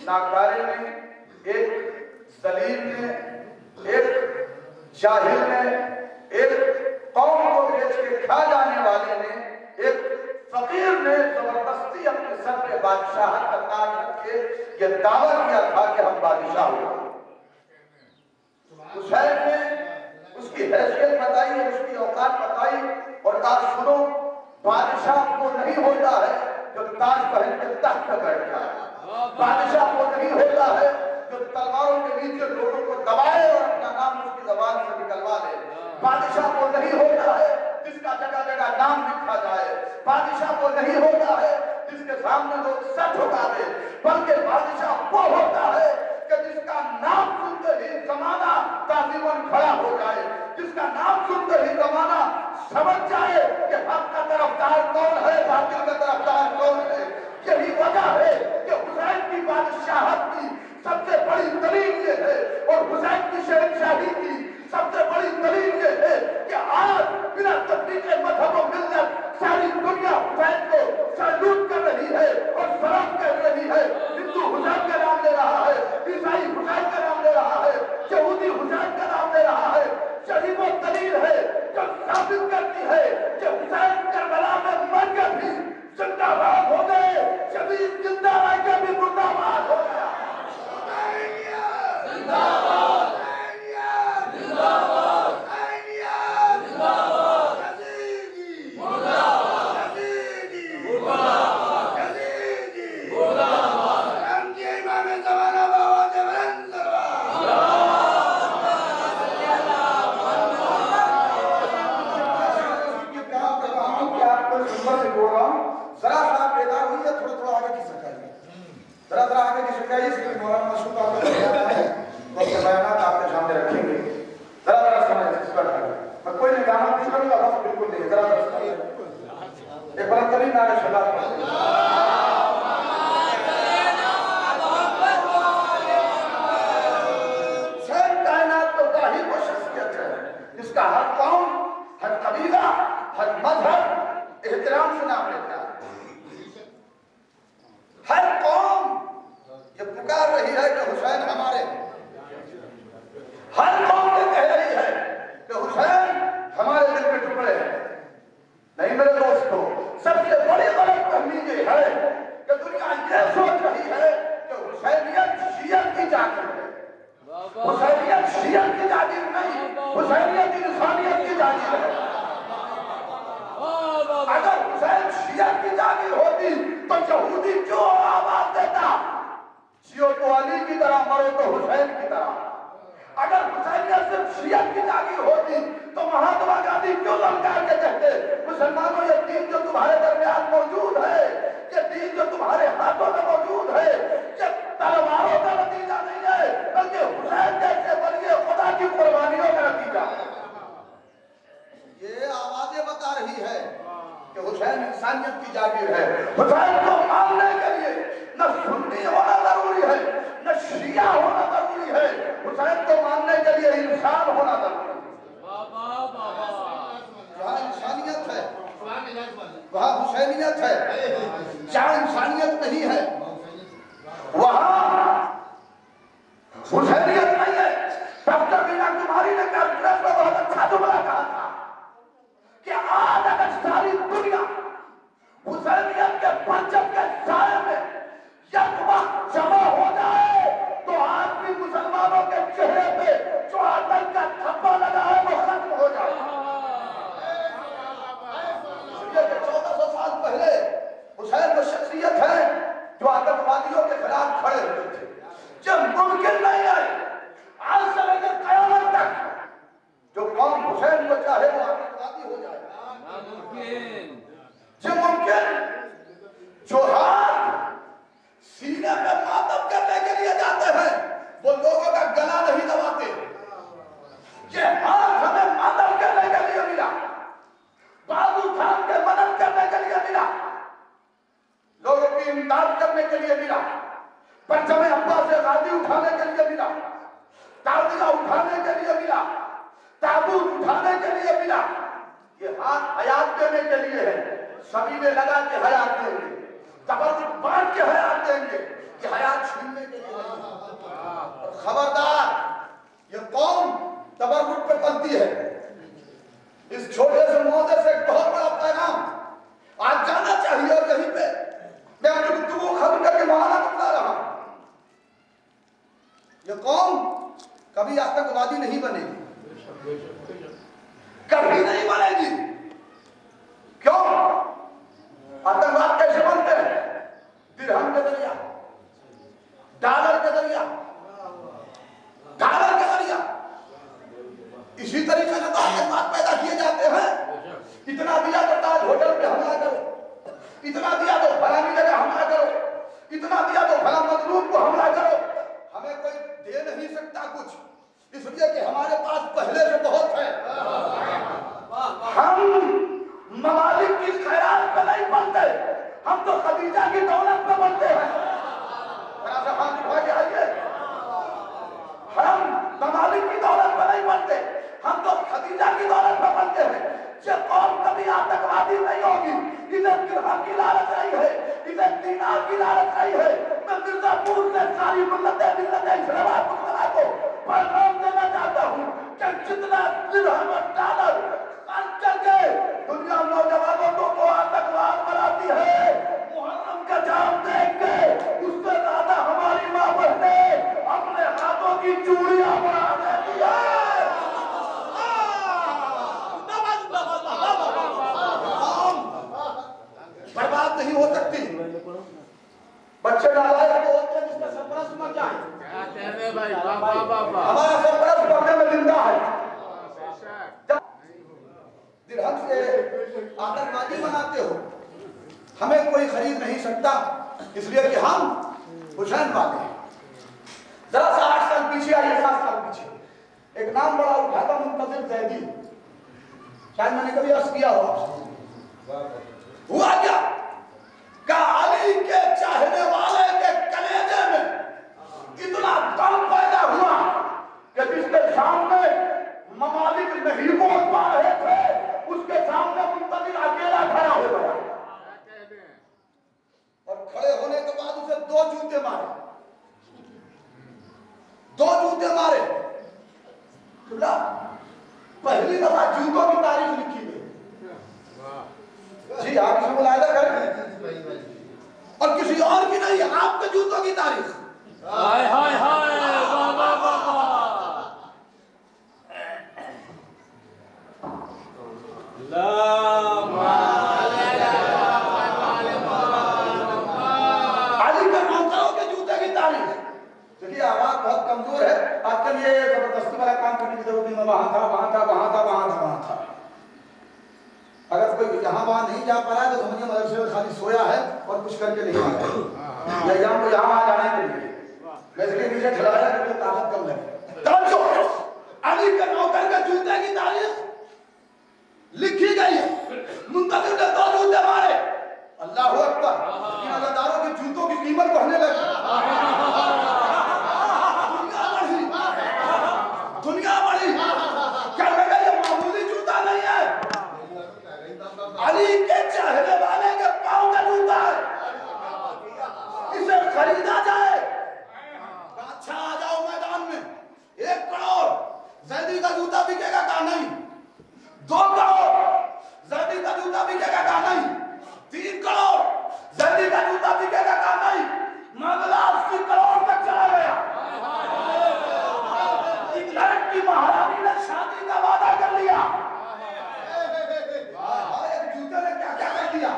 ناکارے نے، ایک ذلیل نے، ایک جاہل نے، ایک قوم کو بیچ کے کھا جانے والے نے، ایک فقیر نے زبردستی اپنے سر پہ بادشاہت کا تاج رکھ کے یہ دعویٰ کیا تھا کہ ہم بادشاہ ہوں۔ حسین نے اس کی حیثیت بتائی اور اس کی اوقات بتائی اور آج سنو، بادشاہ وہ نہیں ہوتا ہے جو تاج پہن کے تخت پہ بیٹھ جائے، بادشاہ وہ نہیں ہوتا ہے جو تلواروں کے نیچے لوگوں کو دبائے اور اپنا نام اس کی زبان سے نکلوا لے، بادشاہ وہ نہیں ہوتا ہے جس کا جگہ جگہ نام لکھا جائے، بادشاہ وہ نہیں ہوتا ہے جس کے سامنے لوگ سر جھکا دے، بلکہ بادشاہ وہ ہوتا ہے کہ جس کا نام سنتے ہی زمانہ تعظیماً کھڑا ہو جائے، جس کا نام سنتے ہی زمانہ سمجھ جائے کہ حق کا طرفدار کون ہے، باطل کا طرفدار کون ہے۔ یہی وجہ ہے کہ حسین کی بادشاہت کی سب سے بڑی دلیل یہ ہے اور حسین کی شہنشاہی کی سب سے بڑی دلیل یہ ہے کہ آج بنا تفریق مذہب و ملت ساری دنیا حسین کو سیلوٹ کر رہی ہے اور سلام کر رہی ہے۔ ہندو حسین کا نام لے رہا ہے، عیسائی حسین کا نام لے رہا ہے، یہودی حسین کا نام لے رہا ہے۔ یہی وہ دلیل ہے جو ثابت کرتی ہے کہ حسین کربلا میں مر کے بھی زندہ باد ہو گئے، شبیر زندہ رہ کے بھی مردہ باد ہو گیا۔ زندہ باد، زندہ باد، زندہ باد، یزیدی مردہ باد، یزیدی مردہ باد، یزیدی مردہ باد، حمدی امام زمانہ بآواز بلند ذرا سا بیدار ہوئی ہے، تھوڑا تھوڑا آگے کی سکھائیے، ذرا آگے کی سکھائیے، اس کے لیے مولانا مسعود آپ کا بیان ہے، وہ اپنے بیانات آپ کے سامنے رکھیں گے، ذرا سمجھیں اس پر میں کوئی نگاہ نہیں کروں گا، بس بالکل نہیں، ذرا سمجھیں ایک بلند ترین نعرہ شہادت پڑھیں۔ حسین کائنات تو واحد وہ شخصیت ہے جس کا ہر قوم، ہر قبیلہ، ہر مذہب احترام سے نام لیتا ہے۔ ہر قوم یہ پکار رہی ہے کہ حسین ہمارے، ہر قوم یہ کہہ رہی ہے کہ حسین ہمارے دل کے ٹکڑے ہیں۔ نہیں میرے دوستو، سب سے بڑی غلط فہمی یہ ہے کہ دنیا یہ سوچ رہی ہے کہ حسینیت شیعہ کی جاگیر ہے۔ حسینیت شیعہ کی جاگیر نہیں، حسینیت انسانیت کی جاگیر ہے۔ اگر حسین شیعہ کی جاگیر ہوتی تو یہودی کیوں آواز دیتا جیو تو علی کی طرح، مرو تو حسین کی طرح؟ اگر حسینیت صرف شیعہ کی جاگیر ہوتی تو مہاتما گاندھی کیوں للکار کے کہتے مسلمانوں یہ دین جو تمہارے درمیان موجود ہے، یہ دین جو تمہارے ہاتھوں میں موجود ہے، یہ تلواروں کا نتیجہ نہیں ہے بلکہ حسین جیسے ولی خدا کی قربانیوں کا نتیجہ ہے۔ یہ آوازیں بتا رہی ہے کہ حسین انسانیت کی جاگیر ہے۔ حسین کو ماننے کے لیے نہ سنی ہونا ضروری ہے نہ شیعہ ہونا ضروری ہے، حسین کو ماننے کے لیے انسان ہونا ضروری ہے۔ جہاں انسانیت ہے وہاں حسینیت ہے، جہاں انسانیت نہیں ہے وہاں حسینیت نہیں ہے۔ ڈاکٹر مینا کماری نے کانفرنس میں بہت اچھا جملہ کہا تھا کہ آج اگر ساری دنیا حسینیت کے پرچم کے سائے میں یک وقت جمع ہو جائے تو آج بھی مسلمانوں کے چہرے پہ جو آتن کا تھپا لگا ہے وہ ختم ہو جائے۔ اس لیے کہ 1400 سال پہلے حسین وہ شخصیت ہے جو آتنکوادیوں کے خلاف کھڑے ہوئے تھے۔ جب ممکن نہیں ہے آج سے لے کر قیامت تک جو قوم حسین کو چاہے وہ آتنکوادی ہو جائے، یہ ممکن جو ہاتھ سینے پہ ماتم کرنے کے لیے جاتے ہیں وہ لوگوں کا گلا نہیں دباتے، یہ ہاتھ ہمیں ماتم کرنے کے لیے ملا، بازو تھام کے مدد کرنے کے لیے ملا، لوگوں کی امداد کرنے کے لیے ملا، پرچم عباس سے غازی اٹھانے کے لیے ملا، تازیہ اٹھانے کے لیے ملا، تابوت اٹھانے کے لیے ملا۔ یہ ہاتھ حیات دینے کے لیے ہے، سبھی میں لگا کے حیات دیں گے، تبرک بانٹ کے حیات دیں گے، یہ حیات چھیننے کے لیے نہیں۔ اور خبردار، یہ قوم تبرک پہ پلتی ہے۔ اس چھوٹے سے موضوع سے ایک بہت بڑا پیغام آج جانا چاہیے، اور یہیں پہ میں اپنی گفتگو ختم کر کے مولانا کو بلا رہا ہوں۔ یہ قوم کبھی آتنکوادی نہیں بنے گی، کبھی نہیں بنے گی۔ کیوں؟ آتنکواد کیسے بنتے ہیں؟ درہم کے ذریعہ، ڈالر کے ذریعہ، ڈالر کے ذریعہ۔ اسی طریقے سے تو آتنکواد پیدا کیے جاتے ہیں۔ اتنا دیا تو تاج ہوٹل پہ حملہ کرو، اتنا دیا تو فلانی جگہ حملہ کرو، اتنا دیا تو فلاں مظلوم کو حملہ کرو۔ ہمیں کوئی دے نہیں سکتا کچھ، اس لیے کہ ہمارے پاس پہلے سے بہت ہے۔ ہم ممالک کی خیرات پہ نہیں بنتے، ہم تو خدیجہ کی دولت پہ بنتے ہیں۔ ہم ممالک کی دولت پہ نہیں بنتے، ہم تو خدیجہ کی دولت پہ بنتے ہیں۔ یہ قوم کبھی آتنکوادی نہیں ہوگی۔ ادھر درہم کی لالچ نہیں ہے، ادھر دینار کی لالچ نہیں ہے۔ میں مرزا پور سے ساری ملت اسلام کو پیغام دینا چاہتا ہوں کہ جتنا درہم اور ڈالر خرچ کر کے دنیا نوجوانوں کو آتنکواد بناتی ہے، محرم کا جام دیکھ کے اس سے زیادہ ہماری ماں بہنیں اپنے ہاتھوں کی چوڑیاں بنا دیتی ہے۔ برباد نہیں ہو سکتی۔ بچے نالائق تو ہوتے ہیں جس کا سرپرست مر جائے۔ ہمارا سرپرست پکڑے میں زندہ ہے۔ درہم سے آتنکوادی بناتے ہو، ہمیں کوئی خرید نہیں سکتا، اس لیے کہ ہم حسین والے ہیں۔ ذرا سا 8 سال پیچھے آئیے، 7 سال پیچھے ایک نام بڑا اٹھا تھا، منتظر زیدی۔ شاید میں نے کبھی عرض کیا ہوا۔ ہوا کیا کہ علی کے چاہنے والے کے کلیجے میں اتنا دم پیدا ہوا کہ جس کے سامنے ممالک نہیں پہنچ پا رہے تھے، اس کے سامنے منتظر اکیلا کھڑا ہو گیا، اور کھڑے ہونے کے بعد اسے 2 جوتے مارے، 2 جوتے مارے۔ پہلی دفعہ جوتوں کی تاریخ لکھی گئی۔ جی آپ اسے ملاحظہ کریں، اور کسی اور کی نہیں، آپ کے جوتوں کی تاریخ۔ ہائے ہائے ہائے، واہ واہ واہ واہ۔ علی کے نوکروں کے جوتے کی تاریخ۔ دیکھیے آواز بہت کمزور ہے، آج کل یہ زبردستی والا کام کرنے کی ضرورت نہیں، میں وہاں تھا وہاں تھا وہاں تھا وہاں تھا وہاں تھا۔ اگر کوئی یہاں وہاں نہیں جا پا رہا ہے تو سمجھے مدرسے میں خالی سویا ہے اور کچھ کر کے نہیں آیا ہے، یا کو یہاں آ جانے کے لیے میں اس کے پیچھے کھلایا کہ مجھے طاقت کم لگے۔ توجہ، علی کے نوکر کے جوتے کی تاریخ لکھی گئی ہے۔ منتظر نے 2 جوتے مارے، اللہ اکبر، ان اداروں کے جوتوں کی قیمت بڑھنے لگی۔ دنیا بڑھی، کیا لگا یہ معمولی جوتا نہیں ہے، علی کے چاہنے والے کے پاؤں کا جوتا ہے، اسے خریدا جائے۔ اچھا آ جاؤ میدان میں، 1 کروڑ زیدی کا جوتا بکے گا کہ نہیں، 2 کروڑ زیدی کا جوتا بکے گا کہ نہیں، 3 کروڑ زیدی کا جوتا بکے گا کہ نہیں، معاملہ 80 کروڑ تک چلا گیا۔ انگلینڈ کی مہارانی نے شادی کا وعدہ کر لیا۔ ایک جوتے نے کیا کیا کر دیا،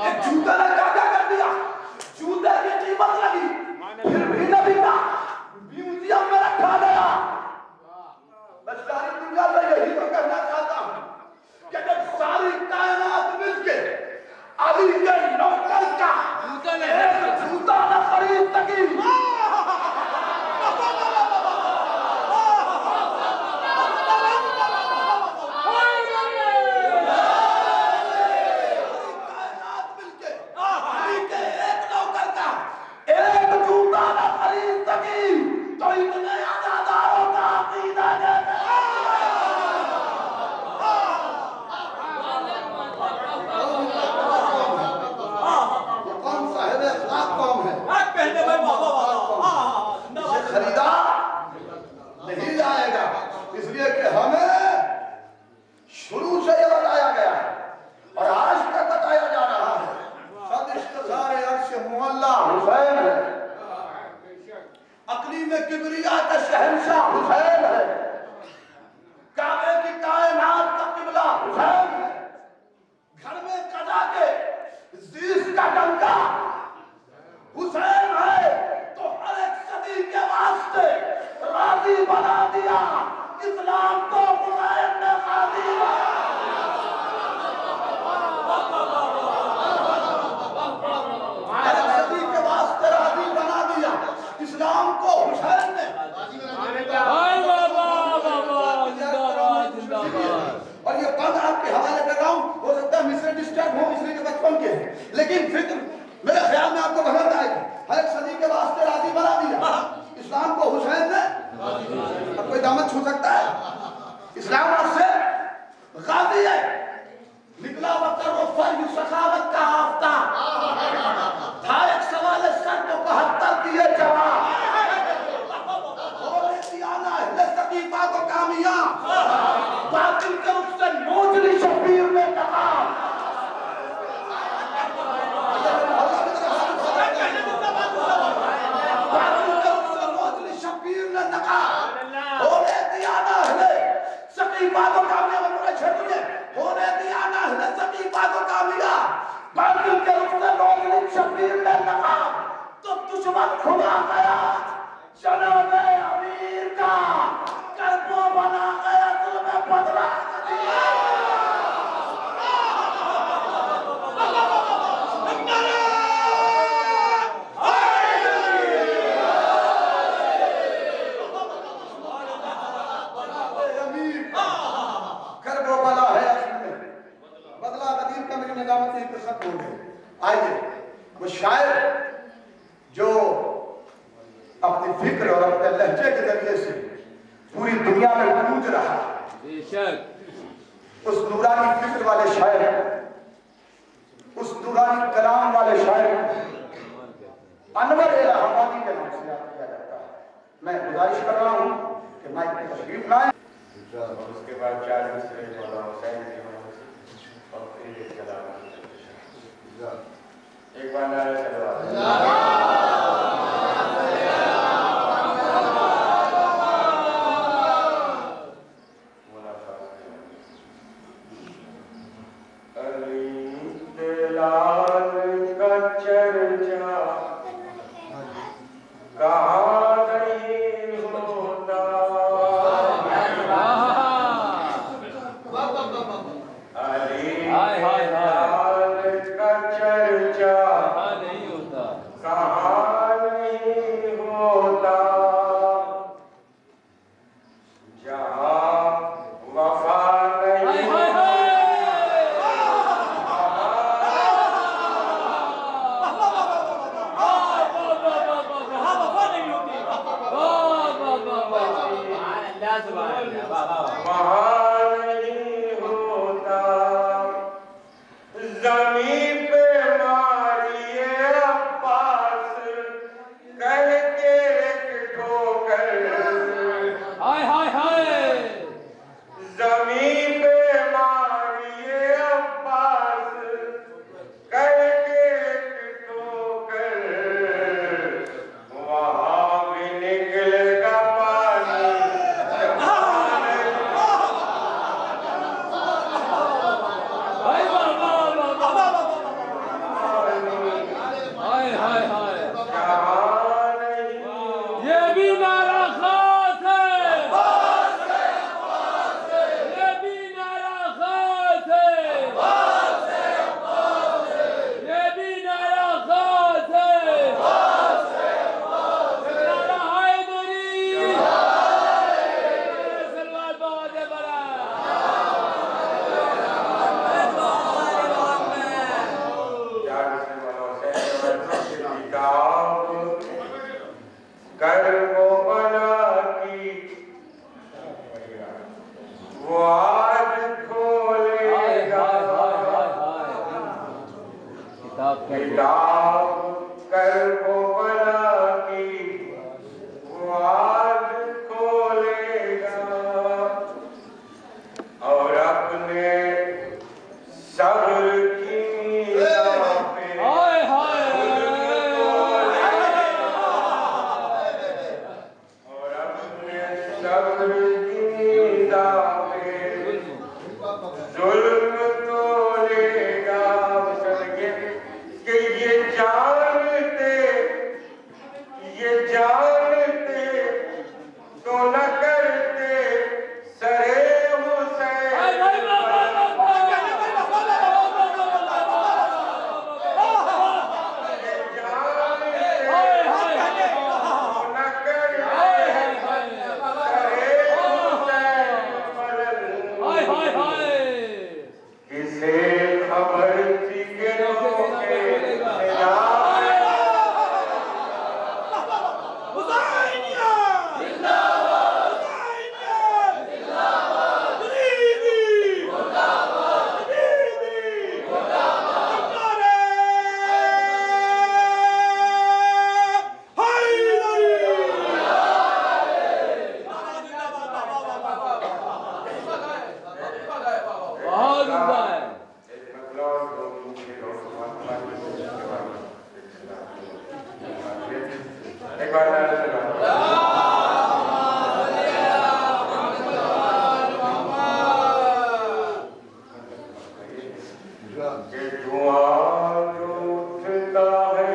ایک جوتے نے کیا کیا کر دیا، جوتے کی قیمت لگی، پھر بھی نہ بکا، میوزیم میں رکھا گیا۔ میں ساری دنیا میں یہی تو کہنا چاہتا ہوں کہ جب ساری کائنات مل کے علی کے نوکر کا ایک جوتا نہ خرید سکی، تو اتنے عزاداروں کا عقیدہ کہتے ہیں۔ تکبیر نے لگا تو دشمن کھلا گیا جناب امیر کا قلب و بنا گیا ظلم بدلا آئیے وہ شاعر جو اپنی فکر اور اپنے لہجے کے ذریعے سے پوری دنیا میں گونج رہا اس نورانی فکر والے شاعر اس نورانی کلام والے شاعر انور الہ حمادی کے نام سے یاد کیا جاتا ہے. میں گزارش کر رہا ہوں کہ مائک میں تشریف لائیں اور اس کے بعد 4 مصرے مولانا حسین کی اور پھر ایک کلام ایک بار نعرہ صلوات کہ دعا جو اٹھتا ہے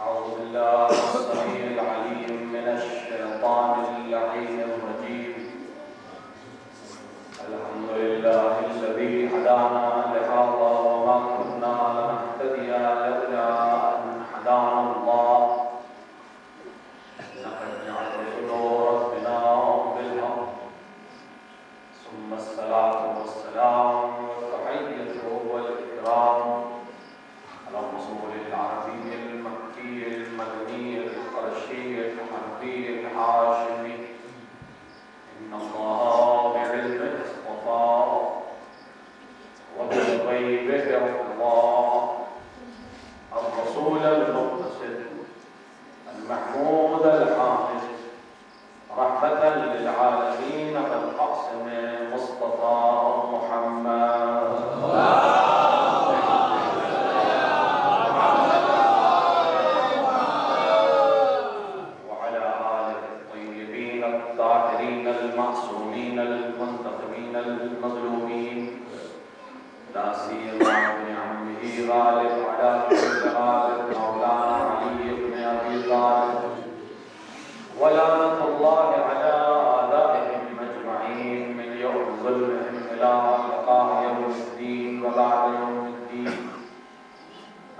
أعوذ بالله السميع العليم من الشيطان اللعين الرجيم. الحمد لله الذي هدانا لهذا وما كنا لنهتدي لولا أن هدانا الله. لقد جاءت رسل ربنا بالحق ثم الصلاة والسلام والتحية والإكرام على الرسول العربي المكي المدني القرشي الحربي الهاشمي. إن الله بعلمه اصطفاه وبالغيب ارتضاه. الرسول المقتصد المحمود الحامد رحمة للعالمين بالقاسم مصطفى محمد. الطاهرين المعصومين المنتقمين المظلومين لا سيما ابن عمه غالب على كل غالب مولانا علي بن ابي طالب. ولعنة الله على اعدائهم اجمعين من يوم ظلمهم الى لقاء يوم الدين وبعد يوم الدين.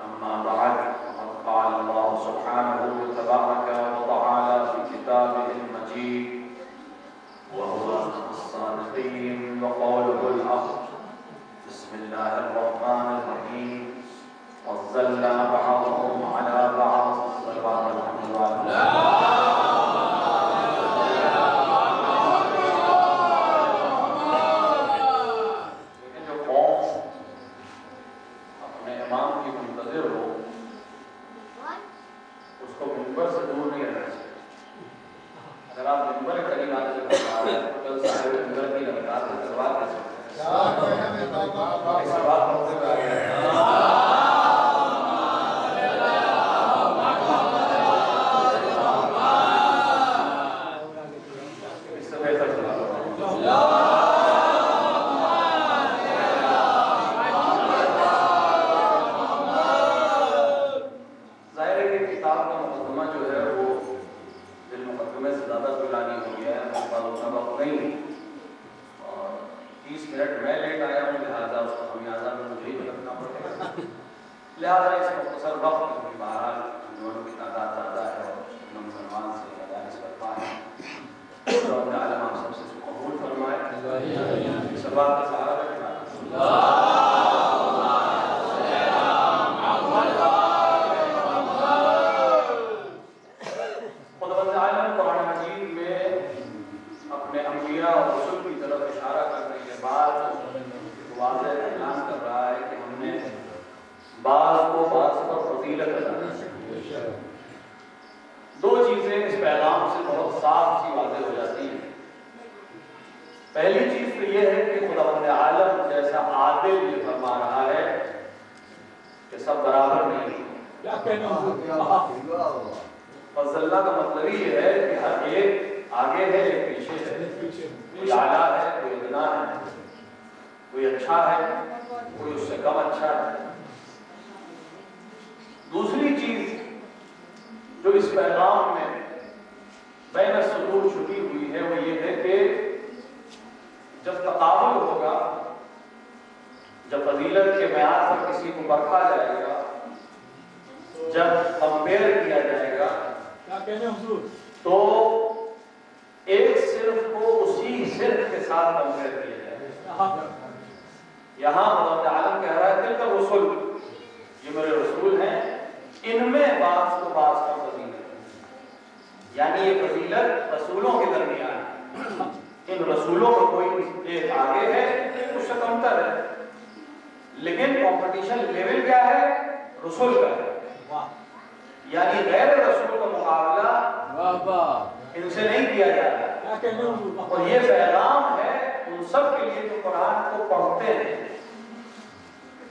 اما بعد، فقد قال الله سبحانه تبارك وتعالى في كتابه المجيد وهو الصادقين وقوله الحق. بسم الله الرحمن الرحيم. فضلنا بعضهم على بعض. صلوات الحمد لیکن جو قوم اپنے امام کی منتظر ہو اس کو منبر سے دور نہیں رہنا چاہیے. اگر آپ منبر کے قریب آنے سے بتا رہے ہیں تو کل صاحب منبر کی لگاتار سے سوال کر سکتے ہیں. اس بات ہوتے ہوئے اس سے بہتر سوال ظاہر ہے کہ کتاب کا مقدمہ جو ہے وہ دل مقدمے سے زیادہ طولانی ہو گیا ہے. میرے پاس اتنا وقت نہیں اور 30 منٹ میں لیٹ آیا ہوں، لہٰذا اس کو خمیازہ میں لہٰذا اس مختصر وقت میں بہرحال دونوں کی تعداد زیادہ ہے اور مسلمان سے مدارس برپا ہے رب العالمین ہم سب سے اس کو قبول فرمائے اس بات کا سہارا رکھنا خداوند عالم قرآن مجید میں اپنے انبیاء اور رسول کی طرف اشارہ کرنے کے بعد واضح اعلان کر رہا ہے کہ ہم نے بعض کو بعض پر فضیلت عطا کی ہے۔ دو چیزیں اس پیغام سے بہت صاف سی واضح ہو جاتی ہیں۔ پہلی چیز تو یہ ہے کہ خداوند عالم جیسا عادل یہ فرما رہا ہے کہ سب برابر نہیں فضل کا مطلب یہ ہے کہ ہر ایک آگے ہے ایک پیچھے ہے، کوئی اعلیٰ ہے کوئی ادنا ہے، کوئی اچھا ہے کوئی اس سے کم اچھا ہے۔ دوسری چیز جو اس پیغام میں بین السطور چھپی ہوئی ہے وہ یہ ہے کہ جب تقابل ہوگا، جب فضیلت کے معیار پر کسی کو پرکھا جائے گا، جب کمپیئر کیا جائے گا تو ایک صرف کو اسی صرف کے ساتھ کمپیئر کیا جائے گا۔ یہاں خداوند عالم کہہ رہا ہے تلک الرسل، یہ میرے رسول ہیں، ان میں بعض کو بعض کا فضیلت ہے، یعنی یہ فضیلت رسولوں کے درمیان ہے۔ ان رسولوں میں کوئی ایک آگے ہے کچھ کمتر ہے، لیکن کمپٹیشن لیول کیا ہے؟ رسول کا ہے، یعنی غیر رسول کا مقابلہ ان سے نہیں کیا جا رہا۔ اور یہ پیغام ہے ان سب کے لیے جو قرآن کو پڑھتے ہیں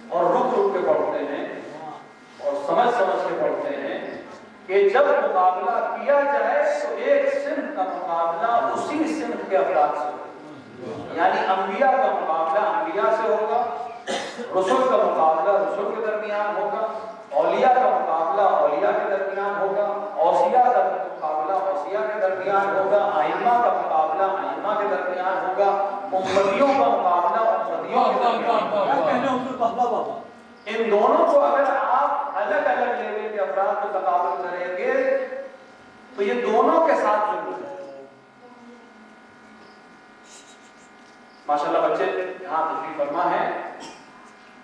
اور رک رک کے پڑھتے ہیں اور سمجھ سمجھ کے پڑھتے ہیں کہ جب مقابلہ کیا جائے تو ایک صنف کا مقابلہ اسی صنف کے افراد سے ہوگا، یعنی انبیاء کا مقابلہ انبیاء سے ہوگا، رسول کا مقابلہ رسول کے درمیان ہوگا، اولیاء کا مقابلہ اولیاء کے درمیان ہوگا، اوصیاء کا مقابلہ اوصیاء کے درمیان ہوگا، ائمہ کا مقابلہ ائمہ کے درمیان ہوگا، امتیوں کا مقابلہ امتیوں کے درمیان ہوگا۔ ان دونوں کو اگر آپ الگ الگ لیول کے افراد کو تقابل کریں گے تو یہ دونوں کے ساتھ ضرور ہے۔ ماشاءاللہ بچے یہاں تشریف فرما ہے،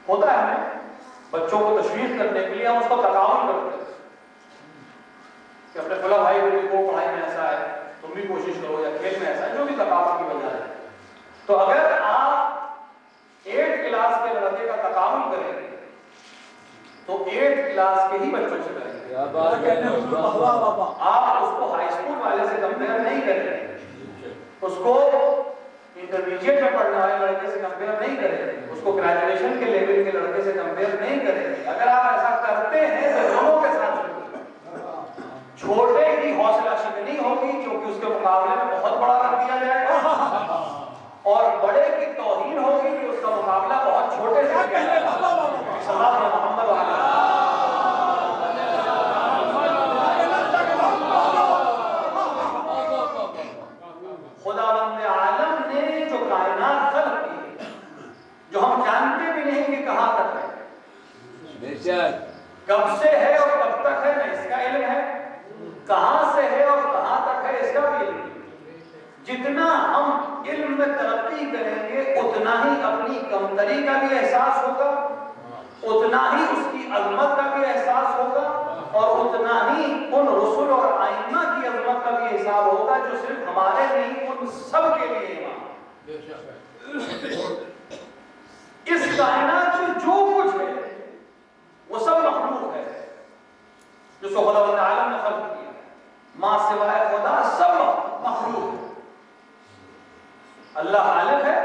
ہوتا ہے ہمیں بچوں کو تشویق کرنے کے لیے ہم اس کو تقابل کرتے ہیں کہ اپنے فلاں بھائی کو پڑھائی میں ایسا ہے تم بھی کوشش کرو، یا کھیل میں ایسا ہے، جو بھی تقابل کی وجہ ہے۔ تو اگر آپ 8 کلاس کے لڑکے کا تقابل کریں گے تو 8 کلاس کے ہی بچوں سے کریں گے، آپ اس کو ہائی اسکول والے سے کمپیئر نہیں کریں گے، اس کو انٹرمیڈیٹ میں پڑھنے والے لڑکے سے کمپیئر نہیں کریں گے، اس کو گریجویشن کے لیول کے لڑکے سے کمپیئر نہیں کریں گے۔ اگر آپ ایسا کرتے ہیں تو دونوں کے ساتھ چھوٹے کی حوصلہ شکنی ہوگی کیونکہ اس کے مقابلے میں بہت بڑا رکھ دیا جائے گا، اور بڑے کی توہین ہوگی کہ اس کا مقابلہ بہت چھوٹے سے کیا جائے گا۔ صحابہ محمد خداوند عالم نے جو کائنات خلق کی، جو ہم جانتے بھی نہیں کہ کہاں تک ہے، کب سے ہے اور کب تک ہے نہ اس کا علم ہے، کہاں سے ہے اور کہاں تک ہے اس کا بھی علم ہے۔ جتنا ہم علم میں ترقی کریں گے اتنا ہی اپنی کمتری کا بھی احساس ہوگا، اتنا ہی اس کی عظمت کا بھی احساس ہوگا، اور اتنا ہی ان رسول اور ائمہ کی عظمت کا بھی حساب ہوگا جو صرف ہمارے نہیں ان سب کے لیے امام۔ اس کائنات میں جو کچھ ہے وہ سب مخلوق ہے جس کو خداوند عالم نے خلق کیا، ماں سوائے خدا سب مخلوق ہے۔ اللہ خالق ہے،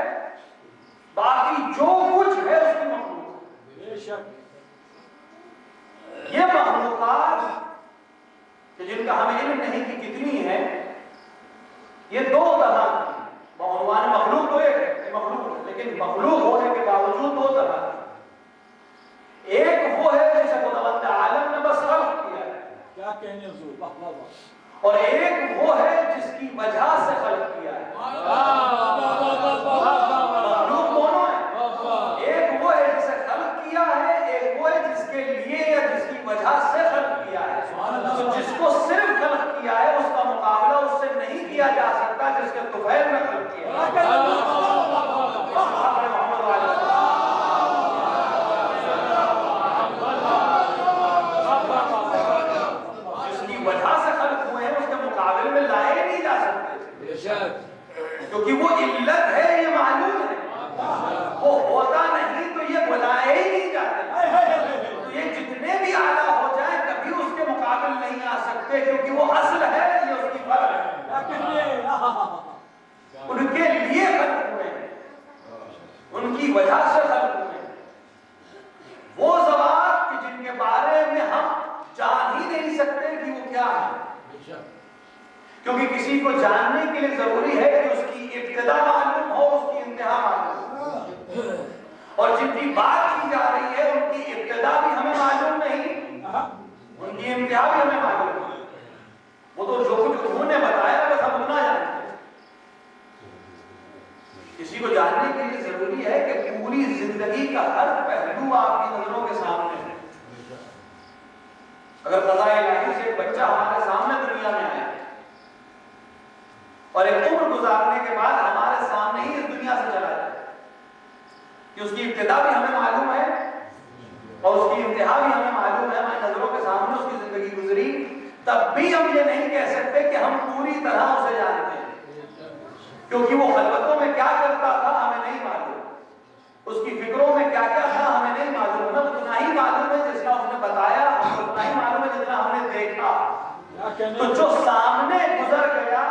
باقی جو کچھ ہے اس کی مخلوق ہے۔ بے شک یہ مخلوقات کہ جن کا ہمیں علم نہیں کہ کتنی ہے، یہ دو طرح کی ہیں۔ بعنوان مخلوق تو ایک ہے، مخلوق ہے، لیکن مخلوق ہونے کے باوجود دو طرح کی۔ ایک وہ ہے جسے خداوند عالم نے بس خلق کیا ہے، کیا کہنے حضور، اور ایک وہ ہے جس کی وجہ سے خلق کیا ہے۔ مخلوق دونوں ہیں، ایک وہ ہے جسے خلق کیا ہے، ایک وہ ہے جس کے لیے وجہ سے خلق کیا ہے، تو جس کو صرف خلق کیا ہے اس کا مقابلہ اس سے نہیں کیا جا سکتا جس کے طفیل میں خلق کیا جس کی وجہ سے خلق ہوئے ہیں اس کے مقابلے میں لائے نہیں جا سکتے، کیونکہ وہ علت ہے، یہ معلوم ہے، وہ ہوتا نہیں تو یہ بلائے ہی نہیں جاتے، تو یہ جتنے بھی اعلیٰ ہو جائیں کبھی اس کے مقابل نہیں آ سکتے، کیونکہ وہ اصل ہے، یہ اس کی فرق ہے، ان کے لیے خلق ہوئے ہیں، ان کی وجہ سے خلق ہوئے ہیں، وہ ذوات کہ جن کے بارے میں ہم جان ہی نہیں سکتے کہ وہ کیا ہے، کیونکہ کسی کو جاننے کے لیے ضروری ہے کہ اس کی ابتدا معلوم ہو، اس کی انتہا معلوم ہو، اور جن کی بات کی جا رہی ہے ان کی ابتدا بھی ہمیں معلوم نہیں، ان کی انتہا بھی ہمیں معلوم نہیں، وہ تو جو کچھ انہوں نے بتایا بس ہم اتنا جانتے ہیں، کسی کو جاننے کے لیے ضروری ہے کہ پوری زندگی کا ہر پہلو آپ کی نظروں کے سامنے ہے، اگر قضاء الہی سے ایک بچہ ہمارے سامنے دنیا میں آیا اور ایک عمر گزارنے کے بعد ہمارے سامنے ہی اس دنیا سے چلا جائے کہ اس کی ابتدا بھی ہمیں معلوم ہے اور اس کی انتہا بھی ہمیں معلوم ہے، ہماری نظروں کے سامنے اس کی زندگی گزری، تب بھی ہم یہ نہیں کہہ سکتے کہ ہم پوری طرح اسے جانتے ہیں، کیونکہ وہ خلوتوں میں کیا کرتا تھا ہمیں نہیں معلوم، اس کی فکروں میں کیا کیا تھا ہمیں نہیں معلوم، ہمیں اتنا ہی معلوم ہے جس کا اس نے بتایا، ہمیں اتنا ہی معلوم ہے جتنا ہم نے دیکھا، تو جو سامنے گزر گیا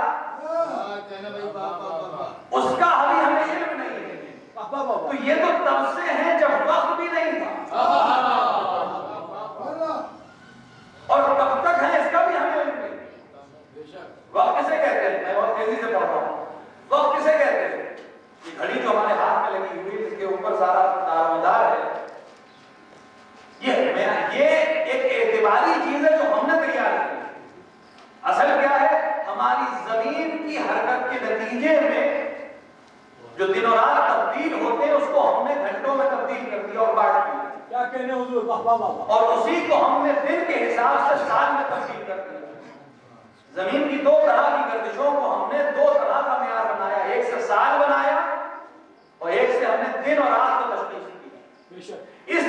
اس کا ابھی ہمیں علم نہیں ہے، تو یہ تو تب سے ہے جب وقت بھی نہیں تھا، اور تب تک ہے اس کا بھی ہمیں علم نہیں۔ وقت کسے کہتے ہیں؟ میں بہت تیزی سے پڑھ رہا ہوں، وقت کسے کہتے ہیں؟ یہ گھڑی جو ہمارے ہاتھ میں لگی ہوئی جس کے اوپر سارا دار ہے، یہ ایک اعتباری چیز ہے جو ہم نے تیار کی، اصل کیا ہے؟ ہماری زمین کی حرکت کے نتیجے میں جو دن اور رات تبدیل ہوتے ہیں اس کو ہم نے گھنٹوں میں تبدیل کر دیا اور بانٹ دیا، کیا کہنے حضور، اور اسی کو ہم نے دن کے حساب سے سال میں تبدیل کر دیا۔ زمین کی دو طرح کی گردشوں کو ہم نے دو طرح کا معیار بنایا، ایک سے سال بنایا اور ایک سے ہم نے دن اور رات کو تشخیص کی۔ اس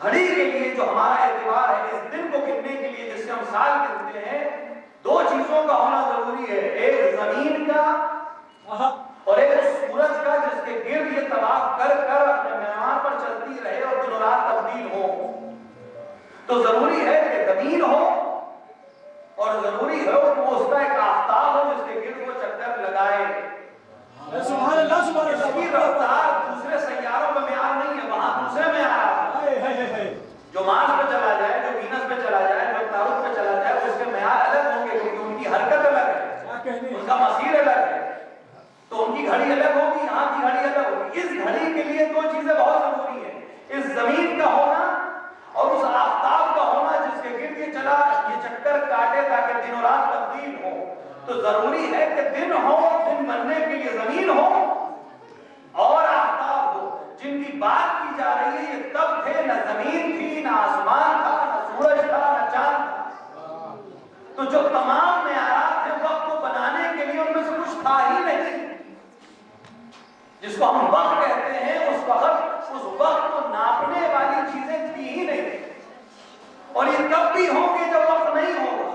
گھڑی کے لیے جو ہمارا اعتبار ہے، اس دن کو گننے کے لیے جس سے ہم سال گنتے ہیں، دو چیزوں کا ہونا ضروری ہے، ایک زمین کا اور ایک سورج کا جس کے گرد یہ طواف کر کر اپنے معیار پر چلتی رہے اور دن و رات تبدیل ہو، تو ضروری ہے کہ زمین ہو اور ضروری ہو کہ وہ اس کا ایک آفتاب ہو جس کے گرد وہ چکر لگائے۔ سبحان اللہ، سبحان اس کی اللہ، رفتار دوسرے سیاروں میں معیار نہیں ہے، وہاں دوسرے معیار ہے، جو مارس پہ چلا جائے، جو وینس پہ چلا جائے، جو تاروت پہ چلا جائے، اس کے معیار الگ ہوں گے کیونکہ ان کی حرکت الگ ہے، ان کا مسیر الگ ہے، تو ان کی گھڑی الگ ہوگی، یہاں کی گھڑی الگ ہوگی۔ اس گھڑی کے لیے دو چیزیں بہت ضروری ہیں، اس زمین کا ہونا اور اس آفتاب کا ہونا جس کے گرد یہ چلا یہ چکر کاٹے تاکہ دن و رات تبدیل ہو، تو ضروری ہے کہ دن ہو، دن بننے کے لیے زمین ہو اور آفتاب ہو۔ جن کی بات کی جا رہی ہے یہ تب تھے، نہ زمین تھی، نہ آسمان تھا، نہ سورج تھا، نہ چاند تھا، تو جو تمام معیارات ہیں وقت کو بنانے کے لیے ان میں سے کچھ تھا ہی نہیں، جس کو ہم وقت کہتے ہیں، اس وقت کو ناپنے والی چیزیں تھی ہی نہیں، اور یہ تب بھی ہوں گے جب وقت نہیں ہوگا،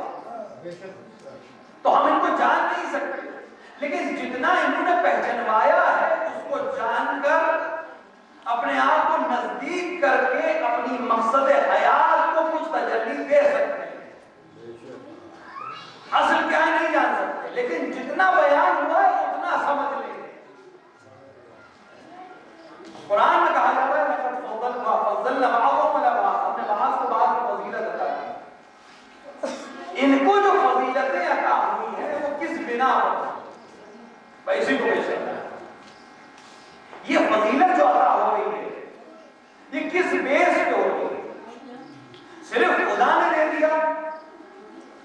تو ہم ان کو جان نہیں سکتے، لیکن جتنا انہوں نے پہچنوایا ہے اس کو جان کر اپنے آپ کو نزدیک کر کے اپنی مقصد حیات کو کچھ تجلی دے سکتے ہیں، اصل کیا نہیں جان سکتے، لیکن جتنا بیان ہوا ہے اتنا سمجھ لیں۔ قرآن میں کہا جاتا ہے لَقَدْ فَضَّلْنَا بَعْضَهُمْ عَلَىٰ بَعْضٍ، ہم نے بعض کو بعض کی فضیلت عطا کی، ان کو جو فضیلتیں عطا ہوئی ہیں وہ کس بنا پر؟ پیسے کو پیش کرنا ہے، یہ فضیلت جو عطا ہو رہی ہے یہ کس بیس پہ ہو رہی ہے؟ صرف خدا نے دے دیا،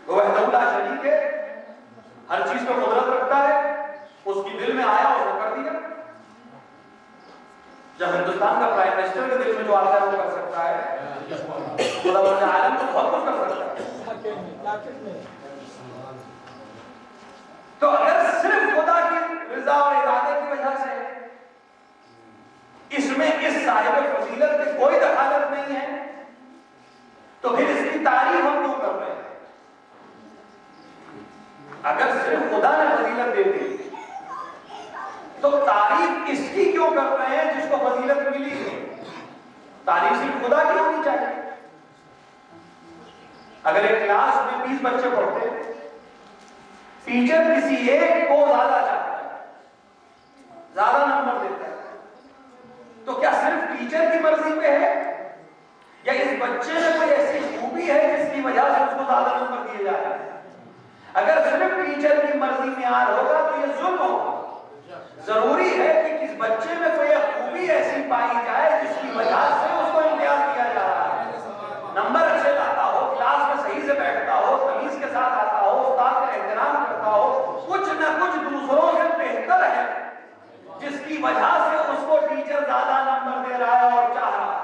وہ وحدہ لا شریک ہے، ہر چیز پہ قدرت رکھتا ہے، اس کی دل میں آیا اس نے کر دیا، جب ہندوستان کا پرائم منسٹر کے دل میں جو آتا ہے وہ کر سکتا ہے، خدا عالم تو اگر صرف خدا کی رضا اور ارادے کی وجہ سے اس میں اس صاحب فضیلت کی کوئی دخالت نہیں ہے تو پھر اس کی تعریف ہم کیوں کر رہے ہیں؟ اگر صرف خدا نے فضیلت دے دی تو تعریف اس کی کیوں کر رہے ہیں جس کو فضیلت ملی ہے؟ تعریف صرف خدا کی ہونی چاہیے۔ اگر ایک کلاس میں 20 بچے پڑھتے ہیں، ٹیچر کسی ایک کو زیادہ چاہتا ہے، زیادہ نمبر دیتا ہے، تو کیا صرف ٹیچر کی مرضی پہ ہے یا اس بچے میں کوئی ایسی خوبی ہے جس کی وجہ سے اس کو زیادہ نمبر دیے جا رہے ہیں؟ اگر صرف ٹیچر کی مرضی معیار ہوگا تو یہ ظلم ہوگا۔ ضروری ہے کہ کس بچے میں کوئی خوبی ایسی پائی جائے جس کی وجہ سے اس کو امتیاز دیا جا رہا ہے، نمبر اچھے لاتا ہو، کلاس میں صحیح سے بیٹھتا ہو، تمیز کے ساتھ آتا ہو، استاد کا احترام کرتا ہو، کچھ نہ کچھ دوسروں سے بہتر ہے جس کی وجہ سے اس کو ٹیچر زیادہ نمبر دے رہا ہے اور چاہ رہا ہے۔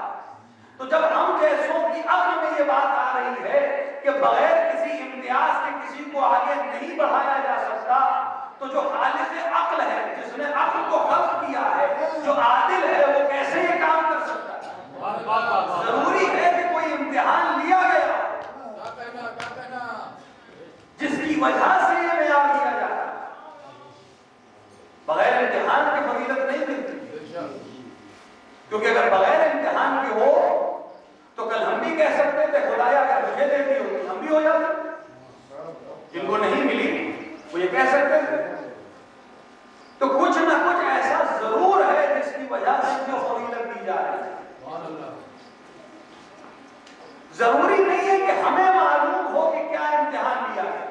تو جب ہم جیسوں کی عقل میں یہ بات آ رہی ہے کہ بغیر کسی امتیاز کے کسی کو آگے نہیں بڑھایا جا سکتا، تو جو خالق عقل ہے، جس نے عقل کو خلق کیا ہے، جو عادل ہے، وہ کیسے یہ کام کر سکتا ہے؟ ضروری ہے کہ کوئی امتحان لیا گیا جس کی وجہ سے یہ معیار دیا جاتا ہے۔ بغیر امتحان کی فضیلت نہیں ملتی، کیونکہ اگر بغیر امتحان کی ہو تو کل ہم بھی کہہ سکتے تھے خدایا اگر مجھے دیتی ہوتی ہم بھی ہو جاتے، جن کو نہیں ملی وہ یہ کہہ سکتے تھے۔ تو کچھ نہ کچھ ایسا ضرور ہے جس کی وجہ سے جو فضیلت دی جا رہی ہے۔ ضروری نہیں ہے کہ ہمیں معلوم ہو کہ کیا امتحان لیا ہے،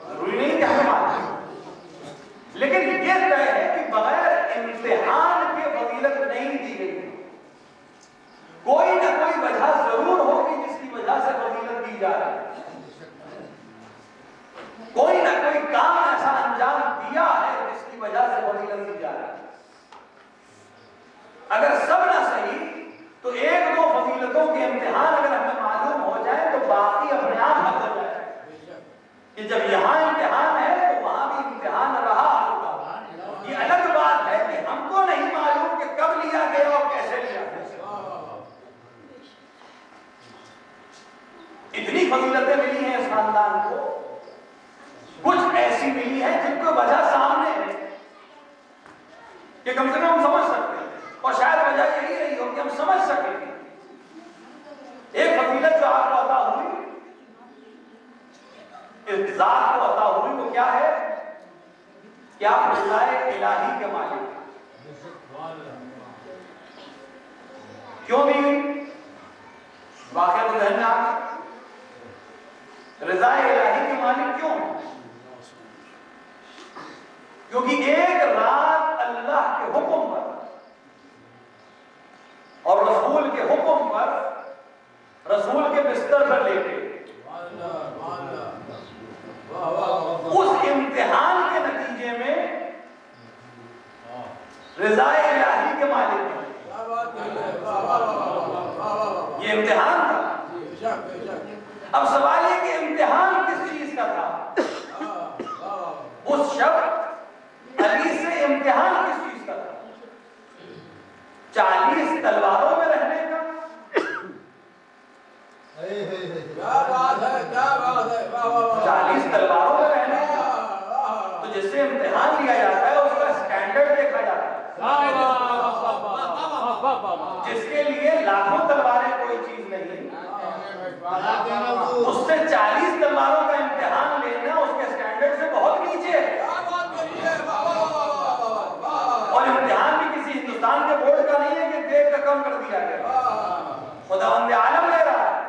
ضروری نہیں کہ ہمیں معلوم ہو، لیکن یہ طے ہے کہ بغیر امتحان کے فضیلت نہیں دی گئی، کوئی نہ کوئی وجہ ضرور ہوگی جس کی وجہ سے فضیلت دی جا رہی ہے، کوئی نہ کوئی کام ایسا انجام دیا ہے جس کی وجہ سے فضیلت دی جا رہی ہے۔ اگر سب نہ صحیح تو ایک دو فضیلتوں کے امتحان اگر ہمیں معلوم ہو جائے تو باقی اپنے آپ حل ہو جائے کہ جب یہاں امتحان ہے تو وہاں بھی امتحان رہا ہوگا۔ یہ الگ بات ہے کہ ہم کو نہیں معلوم کہ کب لیا گیا اور کیسے لیا گیا۔ اتنی فضیلتیں ملی ہیں اس خاندان کو، کچھ ایسی ملی ہیں جن کو وجہ سامنے ہے کہ کم سے کم ہم سمجھ سکتے ہیں، اور شاید وجہ یہی رہی ہو کہ ہم سمجھ سکیں۔ ایک فضیلت جو آپ کو عطا ہوئی، ذات کو عطا ہوئی، وہ کیا ہے کہ آپ رضا الہی کے مالک۔ کیوں بھی واقعہ تو ذہن میں آ گیا، رضا الہی کے مالک کیوں؟ کیونکہ ایک رات اللہ کے حکم پر اور رسول کے حکم پر رسول کے بستر پر لیٹے، اس امتحان کے نتیجے میں رضا الہی کے مالک ہیں۔ یہ امتحان تھا۔ اب سوال یہ کہ امتحان کس چیز کا تھا؟ اس شخص علی سے امتحان کس چیز کا تھا؟ 40 تلواروں میں رہنے کا؟ کیا بات ہے، کیا بات ہے، 40 تلواروں میں رہنے کا؟ تو جس سے امتحان لیا جاتا ہے اس کا سٹینڈرڈ دیکھا جاتا ہے، جس کے لیے لاکھوں تلواریں کوئی چیز نہیں، اس سے 40 تلواروں کا امتحان لینا اس کے سٹینڈرڈ سے بہت نیچے ہے۔ اور امتحان بھی کسی ہندوستان کے بورڈ کا نہیں ہے کہ دیکھ کر کم کر دیا گیا، خداوند عالم لے رہا ہے،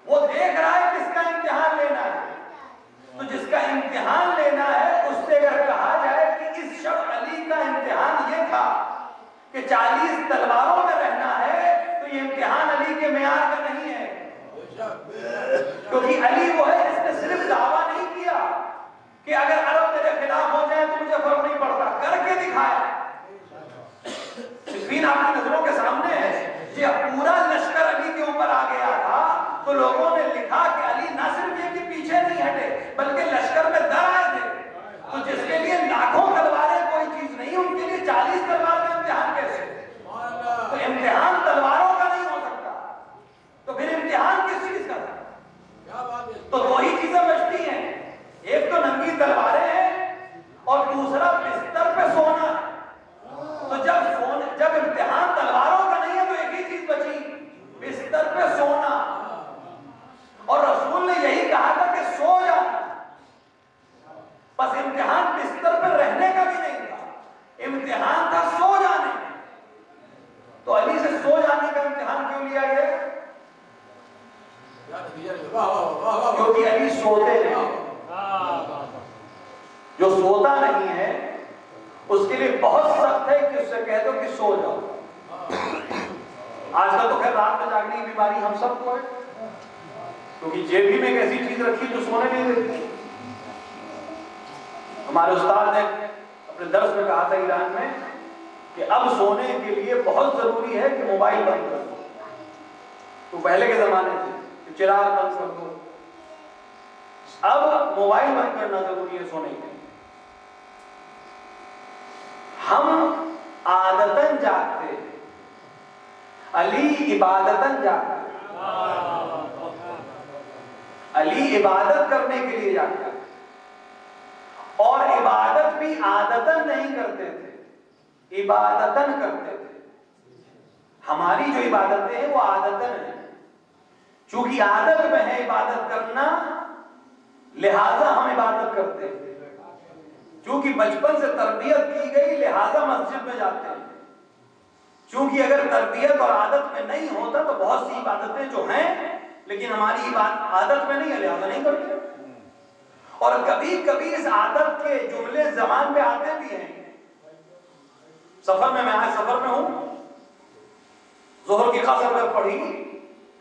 وہ دیکھ رہا ہے کس کا امتحان لینا ہے۔ تو جس کا امتحان لینا ہے اس سے اگر کہا جائے کہ اس شخص علی کا امتحان یہ تھا کہ 40 تلواروں میں رہنا ہے، تو یہ امتحان علی کے معیار کا نہیں ہے، کیونکہ علی وہ ہے جس نے صرف دعویٰ نہیں کیا کہ اگر عرب میرے خلاف ہو جائے تو مجھے فرق نہیں پڑتا، کر کے دکھایا۔ صفین آپ کی نظروں کے سامنے ہے، جب پورا لشکر علی کے اوپر آ گیا تھا تو لوگوں نے کو کیوں لیا گیا؟ کیونکہ علی سوتے نہیں، جو سوتا نہیں ہے اس کے لیے بہت سخت ہے کہ اس سے کہہ دو کہ سو جاؤ۔ آج کل تو خیر رات میں جاگنے کی بیماری ہم سب کو ہے، کیونکہ جیبی میں ایک ایسی چیز رکھی جو سونے نہیں دیتی۔ ہمارے استاد نے اپنے درس میں کہا تھا ایران میں کہ اب سونے کے لیے بہت ضروری ہے کہ موبائل بند کر دو۔ تو پہلے کے زمانے تھے کہ چراغ بند کر دو، اب موبائل بند کرنا ضروری ہے سونے کے لیے۔ ہم عادتاً جاگتے ہیں، علی عبادتاً جاگتے ہیں۔ علی عبادت کرنے کے لیے جاگتا ہے، اور عبادت بھی عادتاً نہیں کرتے تھے، عبادتاً کرتے تھے۔ ہماری جو عبادتیں ہیں وہ عادتاً ہیں، چونکہ عادت میں ہے عبادت کرنا لہذا ہم عبادت کرتے ہیں، چونکہ بچپن سے تربیت کی گئی لہذا مسجد میں جاتے ہیں۔ چونکہ اگر تربیت اور عادت میں نہیں ہوتا تو بہت سی عبادتیں جو ہیں لیکن ہماری عادت میں نہیں ہے لہذا نہیں کرتے۔ اور کبھی کبھی اس عادت کے جملے زبان پہ آتے بھی ہیں۔ سفر میں آج سفر میں ہوں، ظہر کی قصر میں پڑھی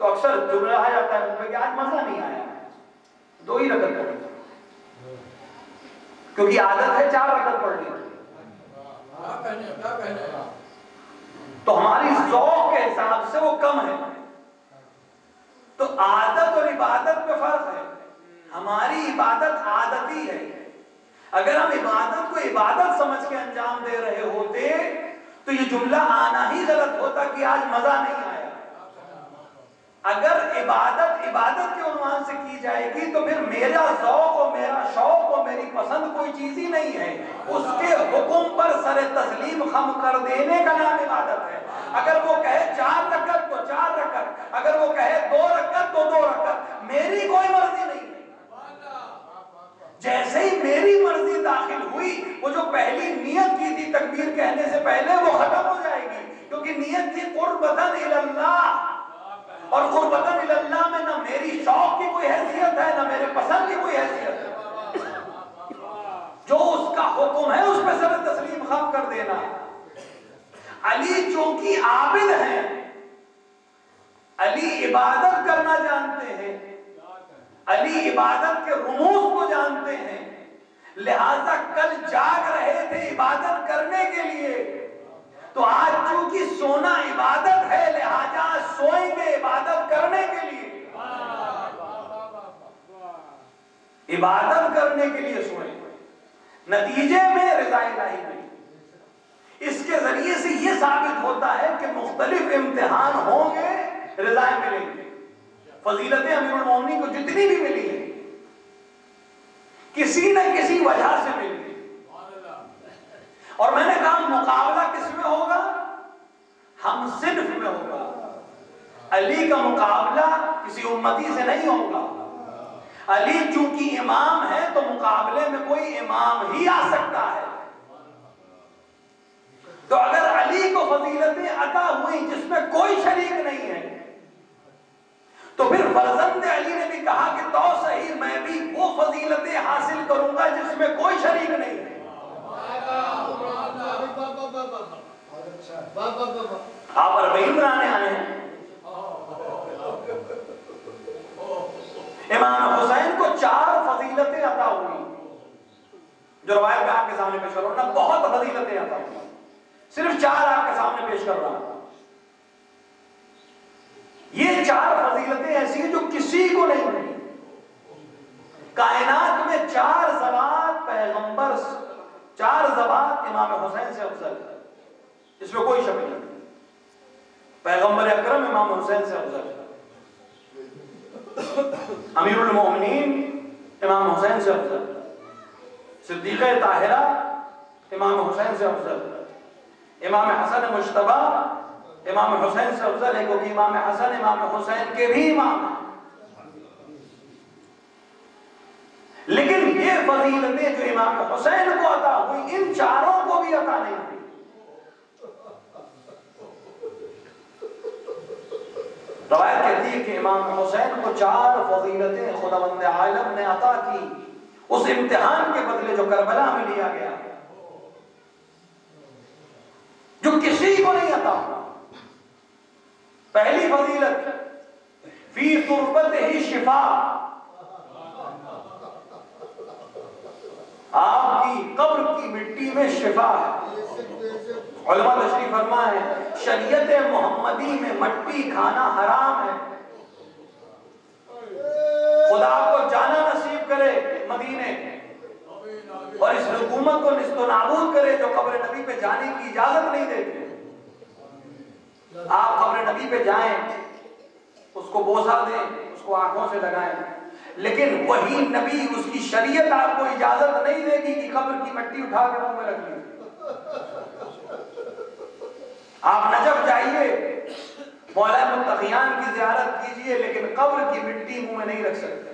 تو اکثر جملہ آ جاتا ہے کہ آج مزہ نہیں آیا، 2 ہی رکعت پڑھی، کیونکہ عادت ہے 4 رکعت پڑھنے کی۔ تو ہماری ذوق کے حساب سے وہ کم ہے۔ تو عادت اور عبادت میں فرق ہے۔ ہماری عبادت عادتی ہے، اگر ہم عبادت کو عبادت سمجھ کے انجام دے رہے ہوتے تو یہ جملہ آنا ہی غلط ہوتا کہ آج مزہ نہیں آیا۔ اگر عبادت عبادت کے عنوان سے کی جائے گی تو پھر میرا ذوق اور میرا شوق اور میری پسند کوئی چیز ہی نہیں ہے، اس کے حکم پر سر تسلیم خم کر دینے کا نام عبادت ہے۔ اگر وہ کہے 4 رکعت تو 4 رکعت، اگر وہ کہے 2 رکعت تو 2 رکعت، میری کوئی مرضی نہیں ہے۔ جیسے ہی میری مرضی داخل ہوئی وہ جو پہلی نیت کی تھی تکبیر کہنے سے پہلے وہ ختم ہو جائے گی، کیونکہ نیت تھی قربتاً اللہ، اور قربتاً اللہ میں نہ میری شوق کی کوئی حیثیت ہے نہ میرے پسند کی کوئی حیثیت ہے، جو اس کا حکم ہے اس پہ سر تسلیم خم کر دینا۔ علی چونکہ عابد ہیں، علی عبادت کرنا جانتے ہیں، علی عبادت کے رموز کو جانتے ہیں، لہذا کل جاگ رہے تھے عبادت کرنے کے لیے، تو آج چونکہ سونا عبادت ہے لہذا سوئیں گے عبادت کرنے کے لیے، عبادت کرنے کے لیے سوئیں گے، نتیجے میں رضا الہی ملی۔ اس کے ذریعے سے یہ ثابت ہوتا ہے کہ مختلف امتحان ہوں گے رضائیں ملیں گی۔ فضیلتیں امیر المومنین کو جتنی بھی ملی ہیں کسی نہ کسی وجہ سے ملی ہیں، اور میں نے کہا مقابلہ کس میں ہوگا؟ ہم صنف میں ہوگا۔ علی کا مقابلہ کسی امتی سے نہیں ہوگا۔ علی چونکہ امام ہے تو مقابلے میں کوئی امام ہی آ سکتا ہے۔ تو اگر علی کو فضیلتیں عطا ہوئی جس میں کوئی شریک نہیں ہے تو پھر فرزند علی نے بھی کہا کہ تو صحیح میں بھی وہ فضیلتیں حاصل کروں گا جس میں کوئی شریک نہیں ہے۔ آپ اربعین بنانے آئے ہیں۔ امام حسین کو 4 فضیلتیں عطا ہوئی جو روایت میں آپ کے سامنے پیش کر رہا ہوں، بہت فضیلتیں عطا ہوئی، صرف 4 آپ کے سامنے پیش کر رہا ہوں۔ یہ 4 فضیلتیں ایسی ہیں جو کسی کو نہیں ملی۔ کائنات میں 4 زوات پیغمبر، 4 زوات امام حسین سے افضل ہے، اس میں کوئی شک نہیں۔ پیغمبر اکرم امام حسین سے افضل ہے، امیر المومنین امام حسین سے افضل ہے، صدیقہ طاہرہ امام حسین سے افضل ہے، امام حسن مجتبی امام حسین سے افضل ہے، کیونکہ امام حسن امام حسین کے بھی امام ہیں۔ لیکن یہ فضیلتیں جو امام حسین کو عطا ہوئی ان 4 کو بھی عطا نہیں ہوئی۔ روایت کہتی ہے کہ امام حسین کو 4 فضیلتیں خداوند عالم نے عطا کی اس امتحان کے بدلے جو کربلا میں لیا گیا، جو کسی کو نہیں عطا۔ پہلی فضیلت فی تربتہ شفا، آپ کی قبر کی مٹی میں شفا ہے۔ علماء تشریف فرمائے شریعت محمدی میں مٹی کھانا حرام ہے۔ خدا آپ کو جانا نصیب کرے مدینے، اور اس حکومت کو نست و نابود کرے جو قبر نبی پہ جانے کی اجازت نہیں دیتے۔ آپ قبر نبی پہ جائیں، اس کو بوسہ دیں، اس کو آنکھوں سے لگائیں، لیکن وہی نبی، اس کی شریعت آپ کو اجازت نہیں دے گی کہ قبر کی مٹی اٹھا کر منہ میں رکھ لیجیے۔ آپ نجف جائیے، مولا متقیان کی زیارت کیجئے، لیکن قبر کی مٹی منہ میں نہیں رکھ سکتے۔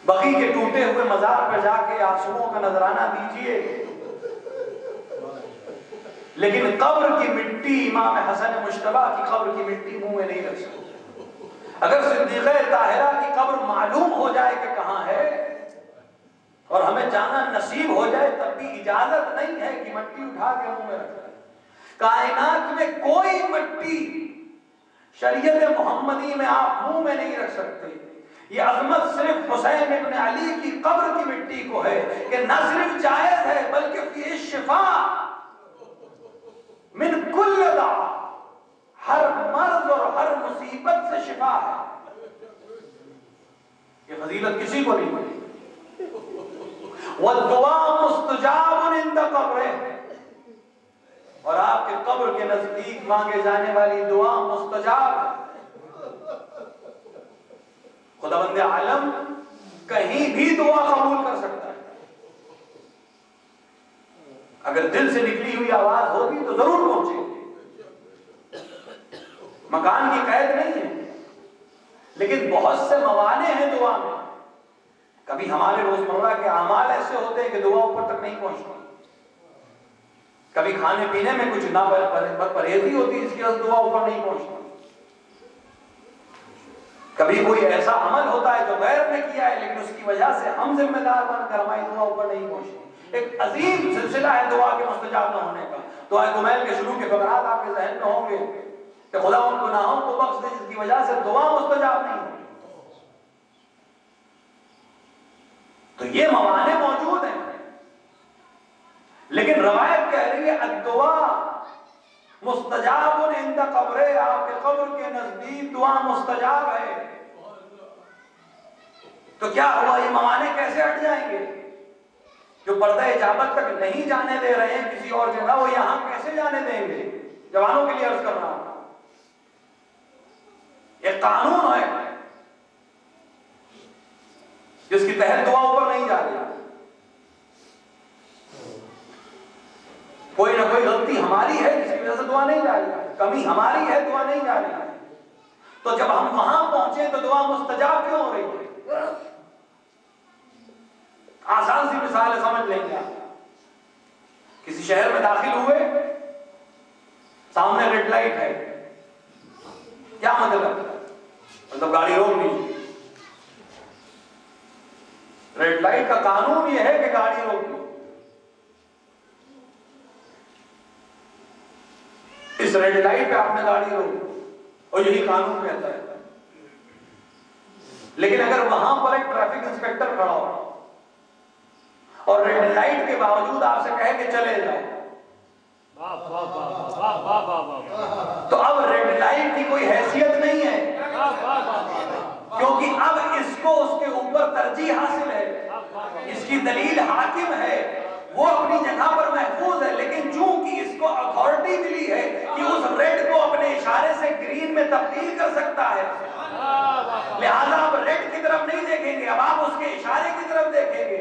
بقی کے ٹوٹے ہوئے مزار پر جا کے آنسوؤں کا نذرانہ دیجئے، لیکن قبر کی مٹی، امام حسن مجتبیٰ کی قبر کی مٹی منہ میں نہیں رکھ سکتے۔ اگر صدیقہ طاہرہ کی قبر معلوم ہو جائے کہ کہاں ہے اور ہمیں جانا نصیب ہو جائے، تب بھی اجازت نہیں ہے کہ مٹی اٹھا کے منہ میں رکھ لیں۔ کائنات میں کوئی مٹی شریعت محمدی میں آپ منہ میں نہیں رکھ سکتے۔ یہ عظمت صرف حسین ابن علی کی قبر کی مٹی کو ہے کہ نہ صرف جائز ہے بلکہ فی شفا من کل داء، ہر مرض اور ہر مصیبت سے شفا ہے۔ یہ فضیلت کسی کو نہیں ملی۔ والدعاء مستجاب عند قبرہ، اور آپ کے قبر کے نزدیک مانگے جانے والی دعا مستجاب ہے۔ خداوند عالم کہیں بھی دعا قبول کر سکتا ہے۔ اگر دل سے نکلی ہوئی آواز ہوگی تو ضرور پہنچے گی۔ مکان کی قید نہیں ہے، لیکن بہت سے موانع ہیں دعا میں۔ کبھی ہمارے روزمرہ کے اعمال ایسے ہوتے ہیں کہ دعا اوپر تک نہیں پہنچتی۔ کبھی کھانے پینے میں کچھ پرہیزی ہوتی ہے، اس کی وجہ دعا اوپر نہیں پہنچتی۔ کبھی کوئی ایسا عمل ہوتا ہے جو غیر نے کیا ہے، لیکن اس کی وجہ سے ہم ذمہ دار بن کر ہماری دعا اوپر نہیں پہنچتی۔ ایک عظیم سلسلہ ہے دعا کے مستجاب نہ ہونے کا۔ دعا کمیل کے شروع کے فقرات آپ کے ذہن میں ہوں گے کہ خدا ان گناہوں کو بخش دے جس کی وجہ سے دعا مستجاب نہیں ہوتی۔ تو یہ موانع موجود ہیں، لیکن روایت کہہ رہی ہے الدعاء مستجاب عند قبرہ، آپ کے قبر کے نزدیک دعا مستجاب ہے۔ تو کیا ہوا، یہ موانع کیسے ہٹ جائیں گے؟ جو پردہ اجابت تک نہیں جانے دے رہے ہیں کسی اور جگہ، وہ یہاں کیسے جانے دیں گے؟ جوانوں کے لیے عرض کر رہا ہوں، ایک قانون ہے جس کی تحت دعا اوپر نہیں جا رہی۔ کوئی نہ کوئی غلطی ہماری ہے جس کی وجہ سے دعا نہیں جا رہی، کمی ہماری ہے دعا نہیں جا رہی۔ تو جب ہم وہاں پہنچے تو دعا مستجاب کیوں ہو رہی ہے؟ آسان سی مثال ہے، سمجھ لیں گے آپ۔ کسی شہر میں داخل ہوئے، سامنے ریڈ لائٹ ہے، کیا مطلب گاڑی روک لیجیے۔ ریڈ لائٹ کا قانون یہ ہے کہ گاڑی روک لیجیے۔ اس ریڈ لائٹ پہ آپ نے گاڑی روکی اور یہی قانون کہتا ہے۔ لیکن اگر وہاں پر ایک ٹریفک انسپیکٹر کھڑا ہو اور ریڈ لائٹ کے باوجود آپ سے کہے کہ چلے جاؤ، تو اب ریڈ لائٹ کی کوئی حیثیت نہیں ہے، کیونکہ اب اس کو اس کے اوپر ترجیح حاصل ہے، اس کی دلیل حاکم ہے، وہ اپنی جگہ پر محفوظ ہے، لیکن چونکہ اس کو اتھارٹی ملی ہے کہ اس ریڈ کو اپنے اشارے سے گرین میں تبدیل کر سکتا ہے، لہذا اب ریڈ کی طرف نہیں دیکھیں گے، اب آپ اس کے اشارے کی طرف دیکھیں گے۔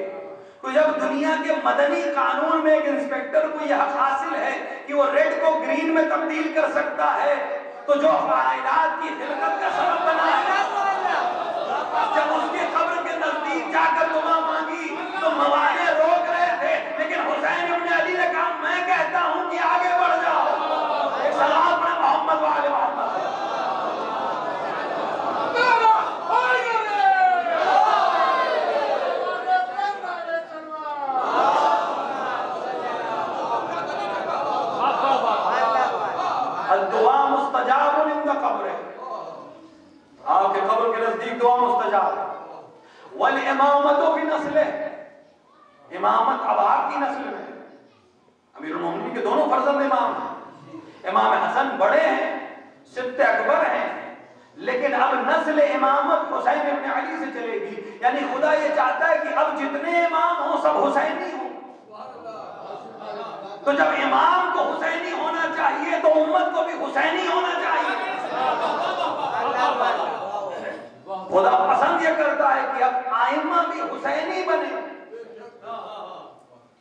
تو جب دنیا کے مدنی قانون میں ایک انسپیکٹر کو یہ حق حاصل ہے کہ وہ ریڈ کو گرین میں تبدیل کر سکتا ہے، تو جو کائنات کی خلقت کا سبب بنا ہے، جب اس کے قبر کے نزدیک جا کر دعا مانگی تو موانع روک رہے تھے، لیکن حسین ابن علی نے کہا میں کہتا ہوں کہ آگے بڑھ جاؤ، ایک سلام پڑھیں محمد وآل محمد۔ مستجاب عند قبر، آپ کے قبر کے نزدیک دعا مستجاب ہے۔ والامامۃ فی نسلہ، امامت اب آپ کی نسل میں، امیر المومنین کے دونوں فرزند امام ہیں، امام حسن بڑے ہیں، سبط اکبر ہیں، لیکن اب نسل امامت حسین ابن علی سے چلے گی، یعنی خدا یہ چاہتا ہے کہ اب جتنے امام ہوں سب حسینی ہوں۔ تو جب امام کو حسینی ہونا چاہیے تو امت کو بھی حسینی ہونا چاہیے۔ خدا پسند یہ کرتا ہے کہ اب ائمہ بھی حسینی بنے،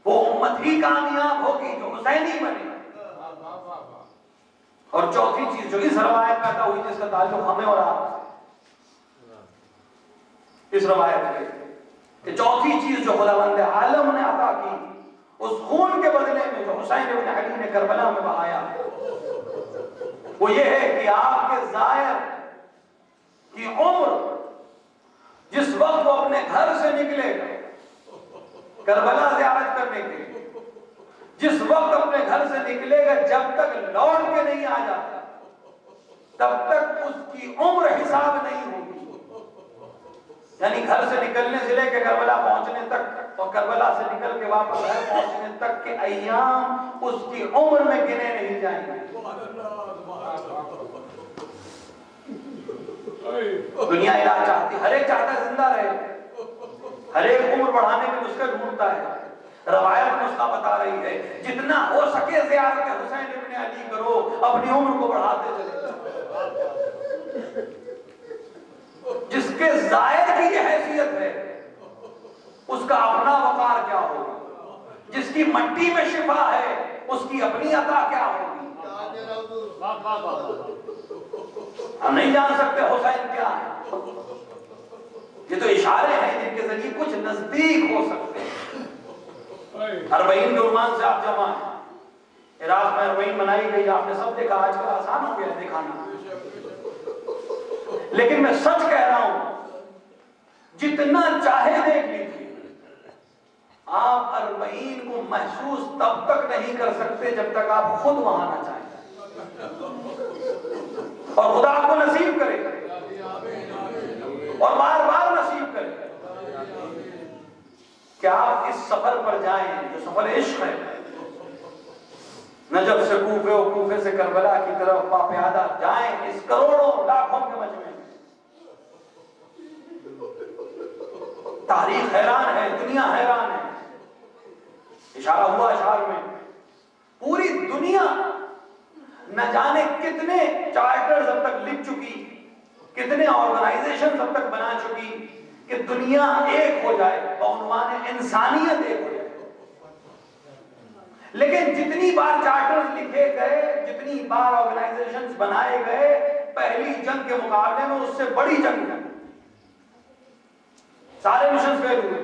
وہ امت ہی کامیاب ہوگی جو حسینی بنے۔ اور چوتھی چیز جو اس روایت میں عطا ہوئی جس کا تعلق ہمیں اور آپ سے، اس روایت میں کہ چوتھی چیز جو خداوند عالم نے عطا کی اس خون کے بدلے میں جو حسین ابن علی نے کربلا میں بہایا، وہ یہ ہے کہ آپ کے زائر کی عمر جس وقت وہ اپنے گھر سے نکلے کربلا زیارت کرنے کے لیے، جس وقت اپنے گھر سے نکلے گا جب تک لوٹ کے نہیں آ جاتا تب تک اس کی عمر حساب نہیں ہوگی۔ یعنی گھر سے نکلنے سے لے کے کربلا پہنچنے تک اور کربلا سے نکل کے واپس گھر پہنچنے تک کے ایام اس کی عمر میں گنے نہیں جائیں گے۔ دنیا علاج چاہتی، ہر ایک چاہتا ہے زندہ رہے، ہر ایک عمر بڑھانے کے نسخے ڈھونڈتا ہے۔ روایت نسخہ بتا رہی ہے جتنا ہو سکے زیارت حسین ابن علی کرو، اپنی عمر کو بڑھاتے چلے۔ جس کے زائر کی یہ حیثیت ہے اس کا اپنا وقار کیا ہوگا، جس کی مٹی میں شفا ہے اس کی اپنی عطا کیا ہوگی۔ ہم نہیں جان سکتے حسین کیا ہے، یہ تو اشارے ہیں جن کے ذریعے کچھ نزدیک ہو سکتے ہیں۔ 40 کے عنوان سے آپ جمع ہیں، عراق میں 40 بنائی گئی، آپ نے سب دیکھا، آج کل آسان ہو گیا دکھانا، لیکن میں سچ کہہ رہا ہوں جتنا چاہے دیکھ لیجیے، آپ 40 کو محسوس تب تک نہیں کر سکتے جب تک آپ خود وہاں نہ چاہیں، اور خدا آپ کو نصیب کرے اور بار بار نصیب کرے کہ آپ اس سفر پر جائیں جو سفر عشق ہے، نجف سے کوفے اور کوفے سے کربلا کی طرف پیادہ جائیں اس کروڑوں لاکھوں کے مجمع میں۔ تاریخ حیران ہے، دنیا حیران ہے، اشارہ ہوا اشعار میں، پوری دنیا نہ جانے کتنے چارٹرز اب تک لکھ چکی، کتنے آرگنائزیشن اب تک بنا چکی کہ دنیا ایک ہو جائے، بعنوان انسانیت ایک ہو جائے۔ لیکن جتنی بار چارٹرز لکھے گئے، جتنی بار آرگنائزیشنز بنائے گئے، پہلی جنگ کے مقابلے میں اس سے بڑی جنگ ہے، سارے مشن فیل ہوئے۔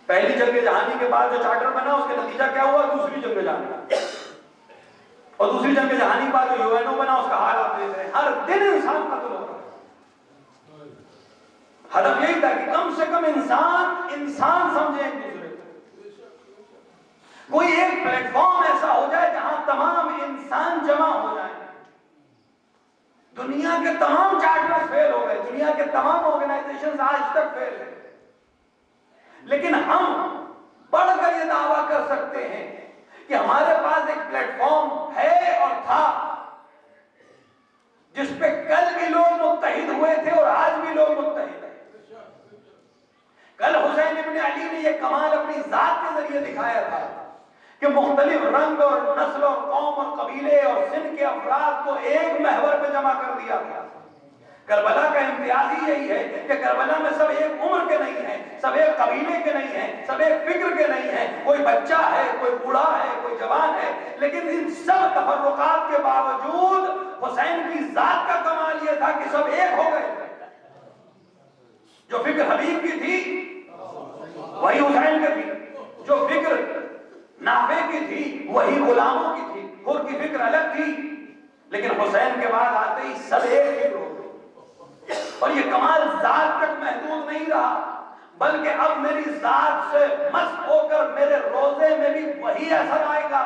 پہلی جنگ جہانی کے بعد جو چارٹر بنا اس کا نتیجہ کیا ہوا؟ دوسری جنگ جہانی، اور دوسری جنگ جہانی کے بعد جو یو این او بنا اس کا حال آپ دیکھ رہے ہیں، ہر دن انسان قتل ہو رہا ہے۔ ہدف یہی تھا کہ کم سے کم انسان سمجھے ایک دوسرے کو، کوئی ایک پلیٹ فارم ایسا ہو جائے جہاں تمام انسان جمع ہو جائیں۔ دنیا کے تمام چارٹر فیل ہو گئے، دنیا کے تمام آرگنائزیشن آج تک فیل ہیں، لیکن ہم بڑھ کر یہ دعویٰ کر سکتے ہیں کہ ہمارے پاس ایک پلیٹ فارم ہے اور تھا جس پہ کل بھی لوگ متحد ہوئے تھے اور آج بھی لوگ متحد ہیں۔ کل حسین ابن علی نے یہ کمال اپنی ذات کے ذریعے دکھایا تھا کہ مختلف رنگ اور نسل اور قوم اور قبیلے اور سن کے افراد کو ایک محور پہ جمع کر دیا گیا۔ کربلا کا امتیاز ہی یہی ہے کہ کربلا میں سب ایک عمر کے نہیں ہیں، سب ایک قبیلے کے نہیں ہیں، سب ایک فکر کے نہیں ہیں، کوئی بچہ ہے، کوئی بوڑھا ہے، کوئی جوان ہے، لیکن ان سب تفرقات کے باوجود حسین کی ذات کا کمال یہ تھا کہ سب ایک ہو گئے۔ جو فکر حبیب کی تھی وہی حسین کی تھی، جو فکر نافع کی تھی وہی غلاموں کی تھی، حر کی فکر الگ تھی، لیکن حسین کے بعد آتے ہی سب ایک فکر ہو گئے۔ اور یہ کمال ذات تک محدود نہیں رہا، بلکہ اب میری ذات سے مست ہو کر میرے روزے میں بھی وہی اثر آئے گا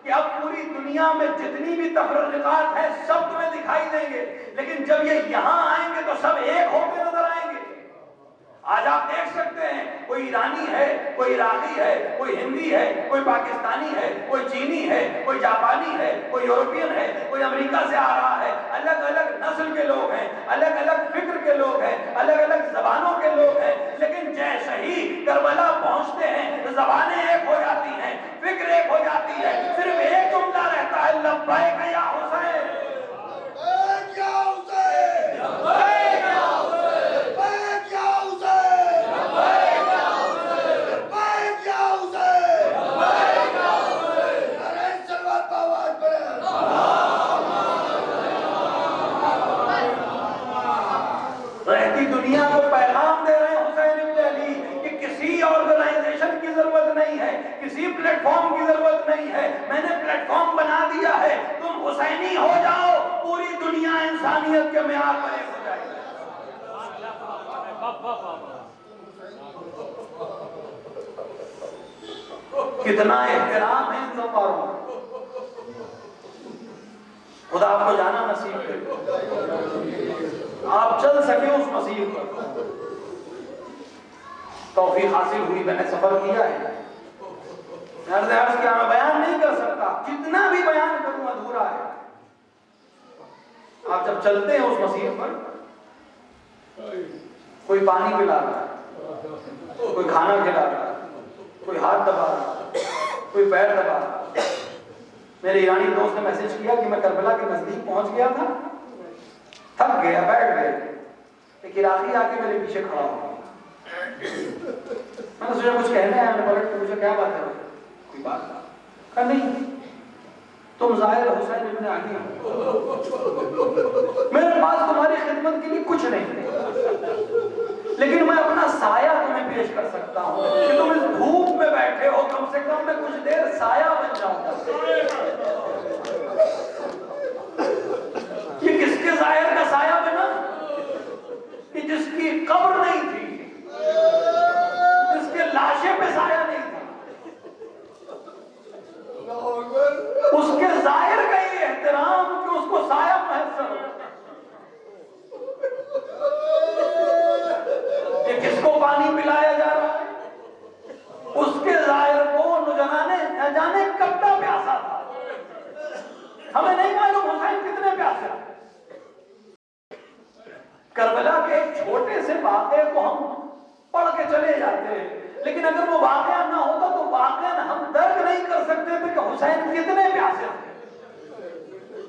کہ اب پوری دنیا میں جتنی بھی تفرقات ہیں سب تمہیں دکھائی دیں گے، لیکن جب یہ یہاں آئیں گے تو سب ایک ہو کے نظر آئیں گے۔ آج آپ دیکھ سکتے ہیں کوئی ایرانی ہے، کوئی عراقی ہے، کوئی ہندی ہے، کوئی پاکستانی ہے، کوئی چینی ہے، کوئی جاپانی ہے، کوئی یورپین ہے، کوئی امریکہ سے آ رہا ہے، الگ الگ نسل کے لوگ ہیں، الگ الگ فکر کے لوگ ہیں، الگ الگ زبانوں کے لوگ ہیں، لیکن جیسے ہی کربلا پہنچتے ہیں زبانیں ایک ہو جاتی ہیں، فکر ایک ہو جاتی ہے، صرف ایک جملہ رہتا ہے، لبیک یا حسین، لبیک یا حسین، لبیک یا حسین، لبیک یا حسین، لبیک یا حسین، لبیک یا حسین، لبیک یا حسین، نعرہ صلوات آواز پڑھیں۔ رہتی دنیا کو پیغام دے رہے ہیں حسین ابن علی کہ کسی آرگنائزیشن کی ضرورت نہیں ہے، کسی پلیٹ فارم کی ضرورت نہیں ہے، میں نے پلیٹ فارم بنا دیا ہے، تم حسینی ہو جاؤ، پوری دنیا انسانیت کے معیار پر ایک ہو جائے گی۔ کتنا احترام ہے ان سفاروں کا، خدا آپ کو جانا نصیب کرے، آپ چل سکے اس مسیر پر، توفیق حاصل ہوئی، میں نے سفر کیا ہے، عرض کیا میں بیان نہیں کر سکتا، جتنا بھی بیان کروں ادھورا ہے۔ آپ جب چلتے ہیں اس مسیر پر، کوئی پانی پلا رہا ہے، کوئی کھانا کھلا رہا ہے، کوئی ہاتھ دبا رہا ہے، کوئی پیر دبا رہا ہے۔ میرے ایرانی دوست نے میسج کیا کہ میں کربلا کے نزدیک پہنچ گیا تھا، تھک گیا، بیٹھ گئے، ایک عراقی آ کے میرے پیچھے کھڑا ہو، میں نے سوچا کچھ کہنا ہے، میں نے پلٹ کے مجھے کیا بات ہے، کوئی بات کہا نہیں، تم ظاہر حسین ابن علی ہو، میرے پاس تمہاری خدمت کے لیے کچھ نہیں، لیکن میں اپنا سایہ تمہیں پیش کر سکتا ہوں کہ تم اس دھوپ میں بیٹھے ہو، کم سے کم میں کچھ دیر سایہ بن جاؤں گا۔ یہ کس کے ظاہر کا سایہ بنا؟ کہ جس کی قبر نہیں تھی، جس کے لاشے پہ سایہ نہیں تھا، اس کے ظاہر کا یہ احترام کہ اس کو سایہ محسوس ہو۔ کہ کس کو پانی پلایا جا رہا ہے، اس کے ظاہر کو نہ جانے کب کا پیاسا تھا، ہمیں نہیں معلوم حسین کتنے پیاسے تھے۔ کربلا کے ایک چھوٹے سے واقعے کو ہم پڑھ کے چلے جاتے ہیں، لیکن اگر وہ واقعہ نہ ہوتا تو واقعہ ہم درک نہیں کر سکتے تھے کہ حسین کتنے پیاسے تھے۔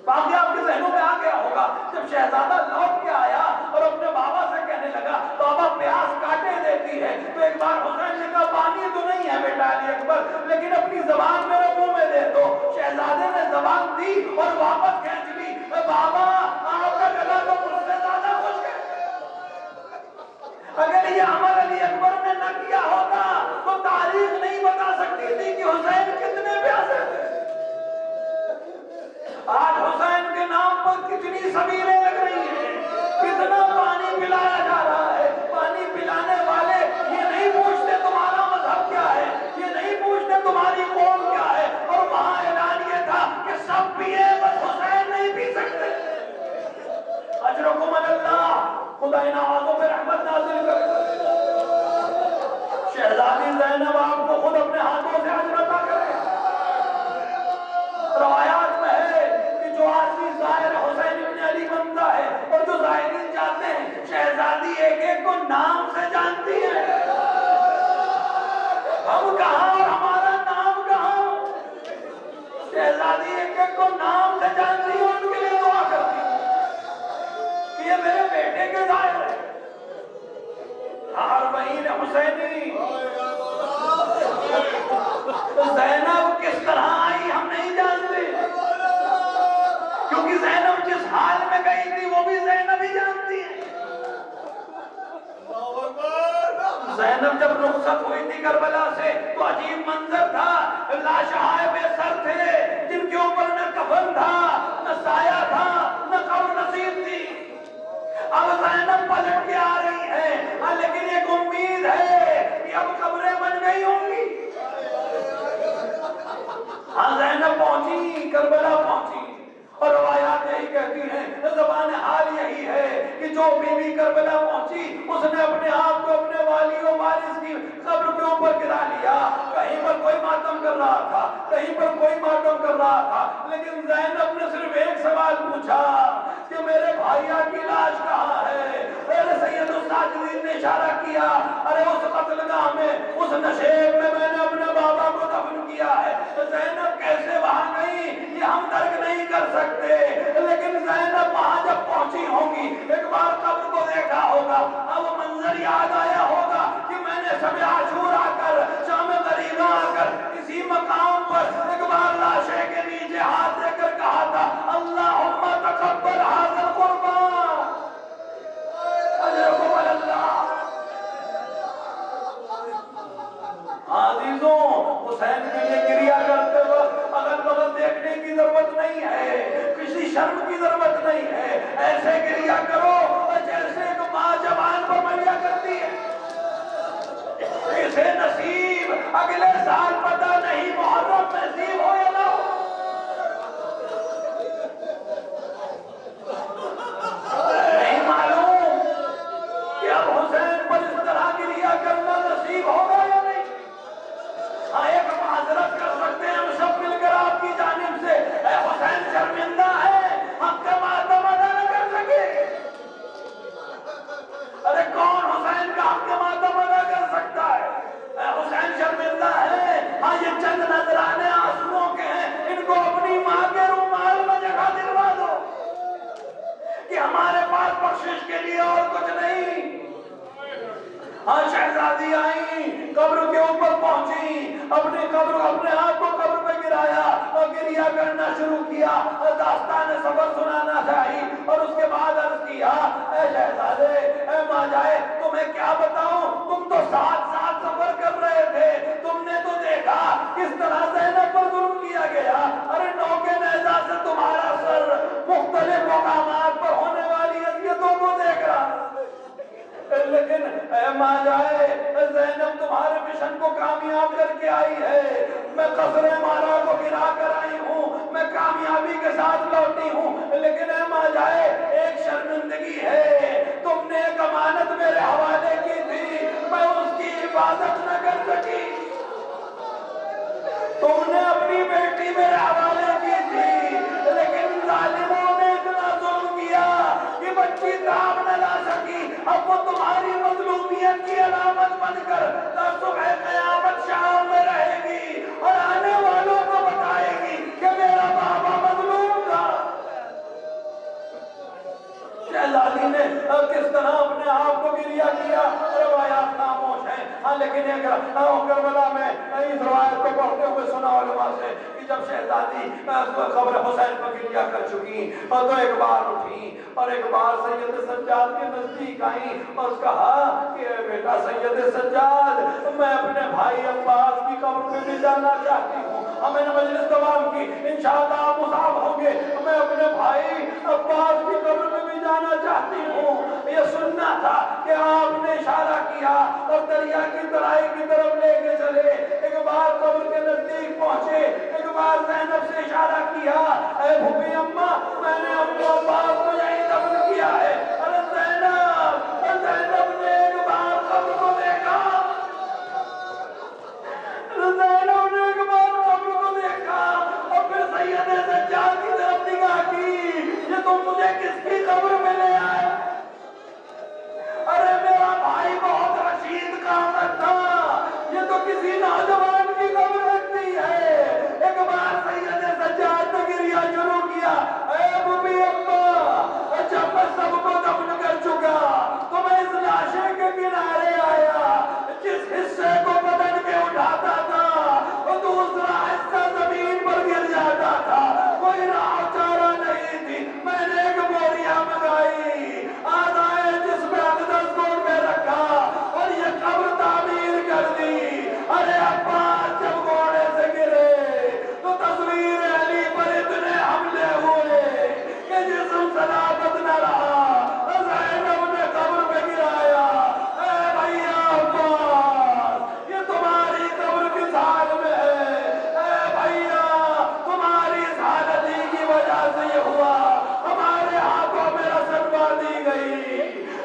واقعہ آپ کے ذہنوں میں آ گیا ہوگا، جب شہزادہ لوٹ کے آیا اور اپنے بابا سے کہنے لگا بابا پیاس کاٹے دیتی ہے، تو ایک بار حسین نے کہا پانی تو نہیں ہے بیٹا علی اکبر، لیکن اپنی زبان میرے منہ میں دے دو۔ شہزادے نے زبان دی اور واپس کھینچ لی، بابا آپ کا گلا تو مجھ سے زیادہ خشک ہے۔ اگر یہ عمل علی اکبر نے نہ کیا ہوتا تو تاریخ نہیں بتا سکتی تھی کہ حسین کتنے پیاسے تھے۔ آج حسین کے نام پر کتنی سبیلیں لگ رہی ہیں، کتنا پانی پلایا جا رہا ہے، پانی پلانے والے یہ نہیں پوچھتے تمہارا مذہب کیا ہے، یہ نہیں پوچھتے تمہاری قوم کیا ہے، اور وہاں اعلان یہ تھا کہ سب پیے بس حسین نہیں پی سکتے۔ اجرکم اللہ، خدا ان آوازوں پہ رحمت نازل کرے، شہزادی زینب آپ کو خود اپنے ہاتھوں سے اجر عطا کرے۔ روایات میں ہے کہ جو آدمی ظاہر حسین ابن علی بنتا ہے اور جو ظاہرین جاتے ہیں، شہزادی ایک ایک کو نام سے جانتی ہے، ہم کہاں اور ہمارا نام کہاں، شہزادی ایک ایک کو نام سے جانتی ہے، ان کے لیے دعا کرتی ہے کہ یہ میرے بیٹے کے ظاہر ہے۔ حسینی زینب کس طرح آئی ہم نہیں جانتے، کیونکہ زینب جس حال میں گئی تھی وہ بھی زینب ہی جانتی ہے۔ زینب جب رخصت ہوئی تھی کربلا سے تو عجیب منظر تھا، لاشیں بے سر تھے جن کے اوپر نہ کفن تھا، نہ سایہ تھا، نہ قبر نصیب تھی۔ اب زینب پلٹ کے آ رہی ہے، لیکن ایک امید ہے کہ اب قبریں بن گئی ہوں گی۔ ہاں زینب پہنچی کہتی ہیں زبان حال یہی ہے کہ جو بی بی کربلا پہنچی اس نے اپنے آپ کو اپنے والی و وارث کی قبر کے اوپر گرا لیا. کہیں پر کوئی ماتم کر رہا تھا, کہیں پر کوئی ماتم کر رہا تھا, لیکن زینب نے صرف ایک سوال پوچھا کہ میرے بھائیا کی لاش کہاں ہے؟ میرے سید الساجدین نے اشارہ کیا, ارے اس قتل گاہ میں, اس نشیب میں میں نے اپنے بابا کو دفن کیا ہے. زینب کیسے وہاں گئی یہ ہم درک نہیں کر سکتے, لیکن زینب وہاں جب پہنچی ہوں گی, ایک بار قبر کو دیکھا ہوگا, اب وہ منظر یاد آیا ہوگا کہ میں نے شب عاشور آ کر, شام غریبہ آ کر اسی مقام پر ایک بار لاشے کے نیچے ہاتھ دے کر کہا تھا اللہم تقبل ھذا القربان اجرکم علی اللہ. عزیزوں, حسین کے لیے گریا کرتے وقت اگل بغل دیکھنے کی ضرورت نہیں ہے, کسی شرم کی ضرورت نہیں ہے, ایسے گریا کرو جیسے ایک ماں جوان پر مریا کرتی ہے. اسے نصیب اگلے سال پتہ نہیں محرم نصیب ہو یا نہ ہو. نہیں معلوم کہ اب حسین پر اس طرح گریا کرنا نصیب ہوگا یا نہیں. ہاں ایک معذرت کر سکتے ہیں ہم سب مل کر آپ کی جانب سے, اے حسین شرمندہ ہے, ہم کا ماتم ادا نہ کر سکے. ارے کون حسین کا حق کے ماتم ادا کر سکتا ہے؟ اے حسین شرمندہ ہے, ہاں یہ چند نذرانے آنسوؤں کے ہیں, ان کو اپنی ماں کے رومال میں جگہ دلوا دو کہ ہمارے پاس بخشش کے لیے اور کچھ نہیں. ہاں شہزادی آئیں, قبر کے اوپر پہنچی, اپنے آپ کو قبر پہ گرایا اور گریا کرنا شروع کیا, داستان صبر سنانا چاہی, اور اس کے بعد عرض کیا اے شہزادے, اے ماں جائے, تمہیں کیا بتاؤں, تم تو ساتھ سفر کر رہے تھے, تم نے تو دیکھا کس طرح زینب پر ظلم کیا گیا. ارے نوکے نیزہ سے تمہارا سر مختلف مقامات پر ہونے والی اذیتوں کو دیکھ رہا, لیکن اے ماں جائے, زینب تمہارے مشن کو کامیاب کر کے آئی ہے. میں قصر مارا کو گرا کر آئی ہوں, میں کامیابی کے ساتھ لوٹی ہوں, لیکن اے ماں جائے ایک شرمندگی ہے, تم نے ایک امانت میرے حوالے کی تھی, میں اس کی حفاظت نہ کر سکی. تم نے اپنی بیٹی میرے حوالے کی تھی, لیکن ظالموں نے اتنا ظلم کیا کہ بچی تاب نہ لا سکی. اب وہ تمہاری مظلومیت کی علامت بن کر صبح قیامت شام میں رہے گی اور آنے والوں کو بتائے گی کہ میرا بابا مظلوم تھا. شہزادی نے کس طرح اپنے آپ کو گریا کیا, روایات خاموش ہیں, ہاں لیکن کربلا میں اس روایت کو پڑھتے ہوئے سنا علماء سے کہ جب شہزادی قبر حسین پر گریا کر چکی تو ایک بار اٹھی اور ایک بار سید سجاد کے نزدیک آئیں اور کہا کہ بیٹا سید سجاد, میں اپنے بھائی عباس کی قبر پہ بھی جانا چاہتی ہوں. ہمیں نے مجلس تمام کی, انشاءاللہ آپ مصاب ہوں گے, میں اپنے بھائی عباس کی قبر پہ بھی جانا چاہتی ہوں. یہ سننا تھا کہ آپ نے اشارہ کیا اور دریا کی ترائی کی طرف لے کے چلے. ایک بار قبر کے نزدیک پہنچے, ایک بار زینب سے اشارہ کیا, اے بھوپی اماں, میں نے اپنے عباس کو یہیں دفن کیا ہے. ارے زینب نے ایک بار قبر کو دیکھا, زینب نے ایک بار قبر کو دیکھا اور پھر سید سجاد کی طرف نگاہ کی, یہ تم مجھے کس کی قبر میں لے آئے؟ ارے میرا بھائی بہت رشید قامت تھا, یہ تو کسی نوجوان کی قبر رکھتی ہے. ایک بار سید سجاد نے گریا شروع کیا, اے بوبی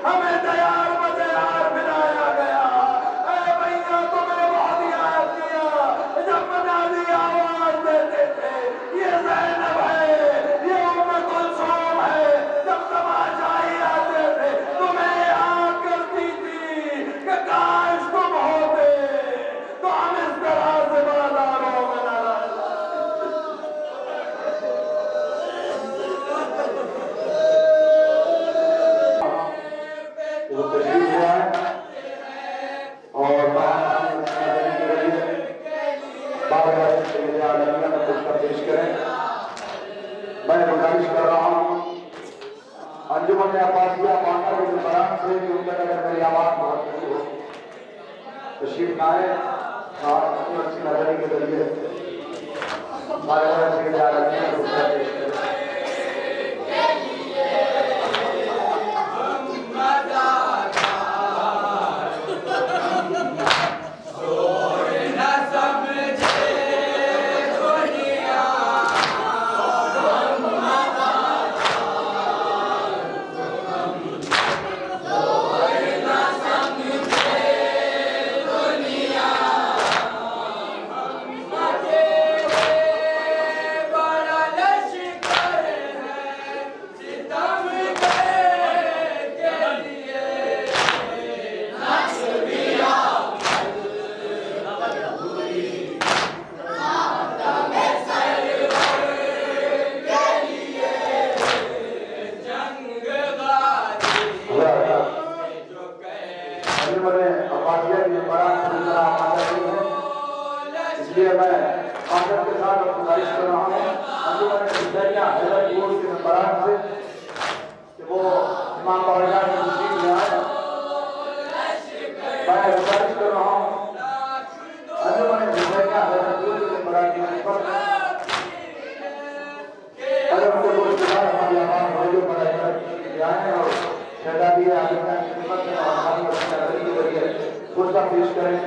ہمیں تیار بتیار بنایا گیا اے بھیا تمہیں بہت یاد کیا جب منادی آواز دیتے تھے یہ زینب ہے یہ ام کلثوم ہے جب تماشائی آتے تھے تمہیں یاد کرتی تھی کہ کاش تم ہوتے تو ہم اس طرح سے بازاروں میں نہ رہتے وہ تشریف لے آئے اور بارگاہ سید عالمیہ میں کچھ کا پیش کریں. میں گزارش کر رہا ہوں انجمن عباسیہ پاٹا کے ممبران سے کہ ان تک اگر میری آواز بہت بڑی ہو تشریف لائیں اور اپنی اچھی نظری کے ذریعے بارگاہ سید عالمیہ میں کچھ کا پیش کریں. پیش کریں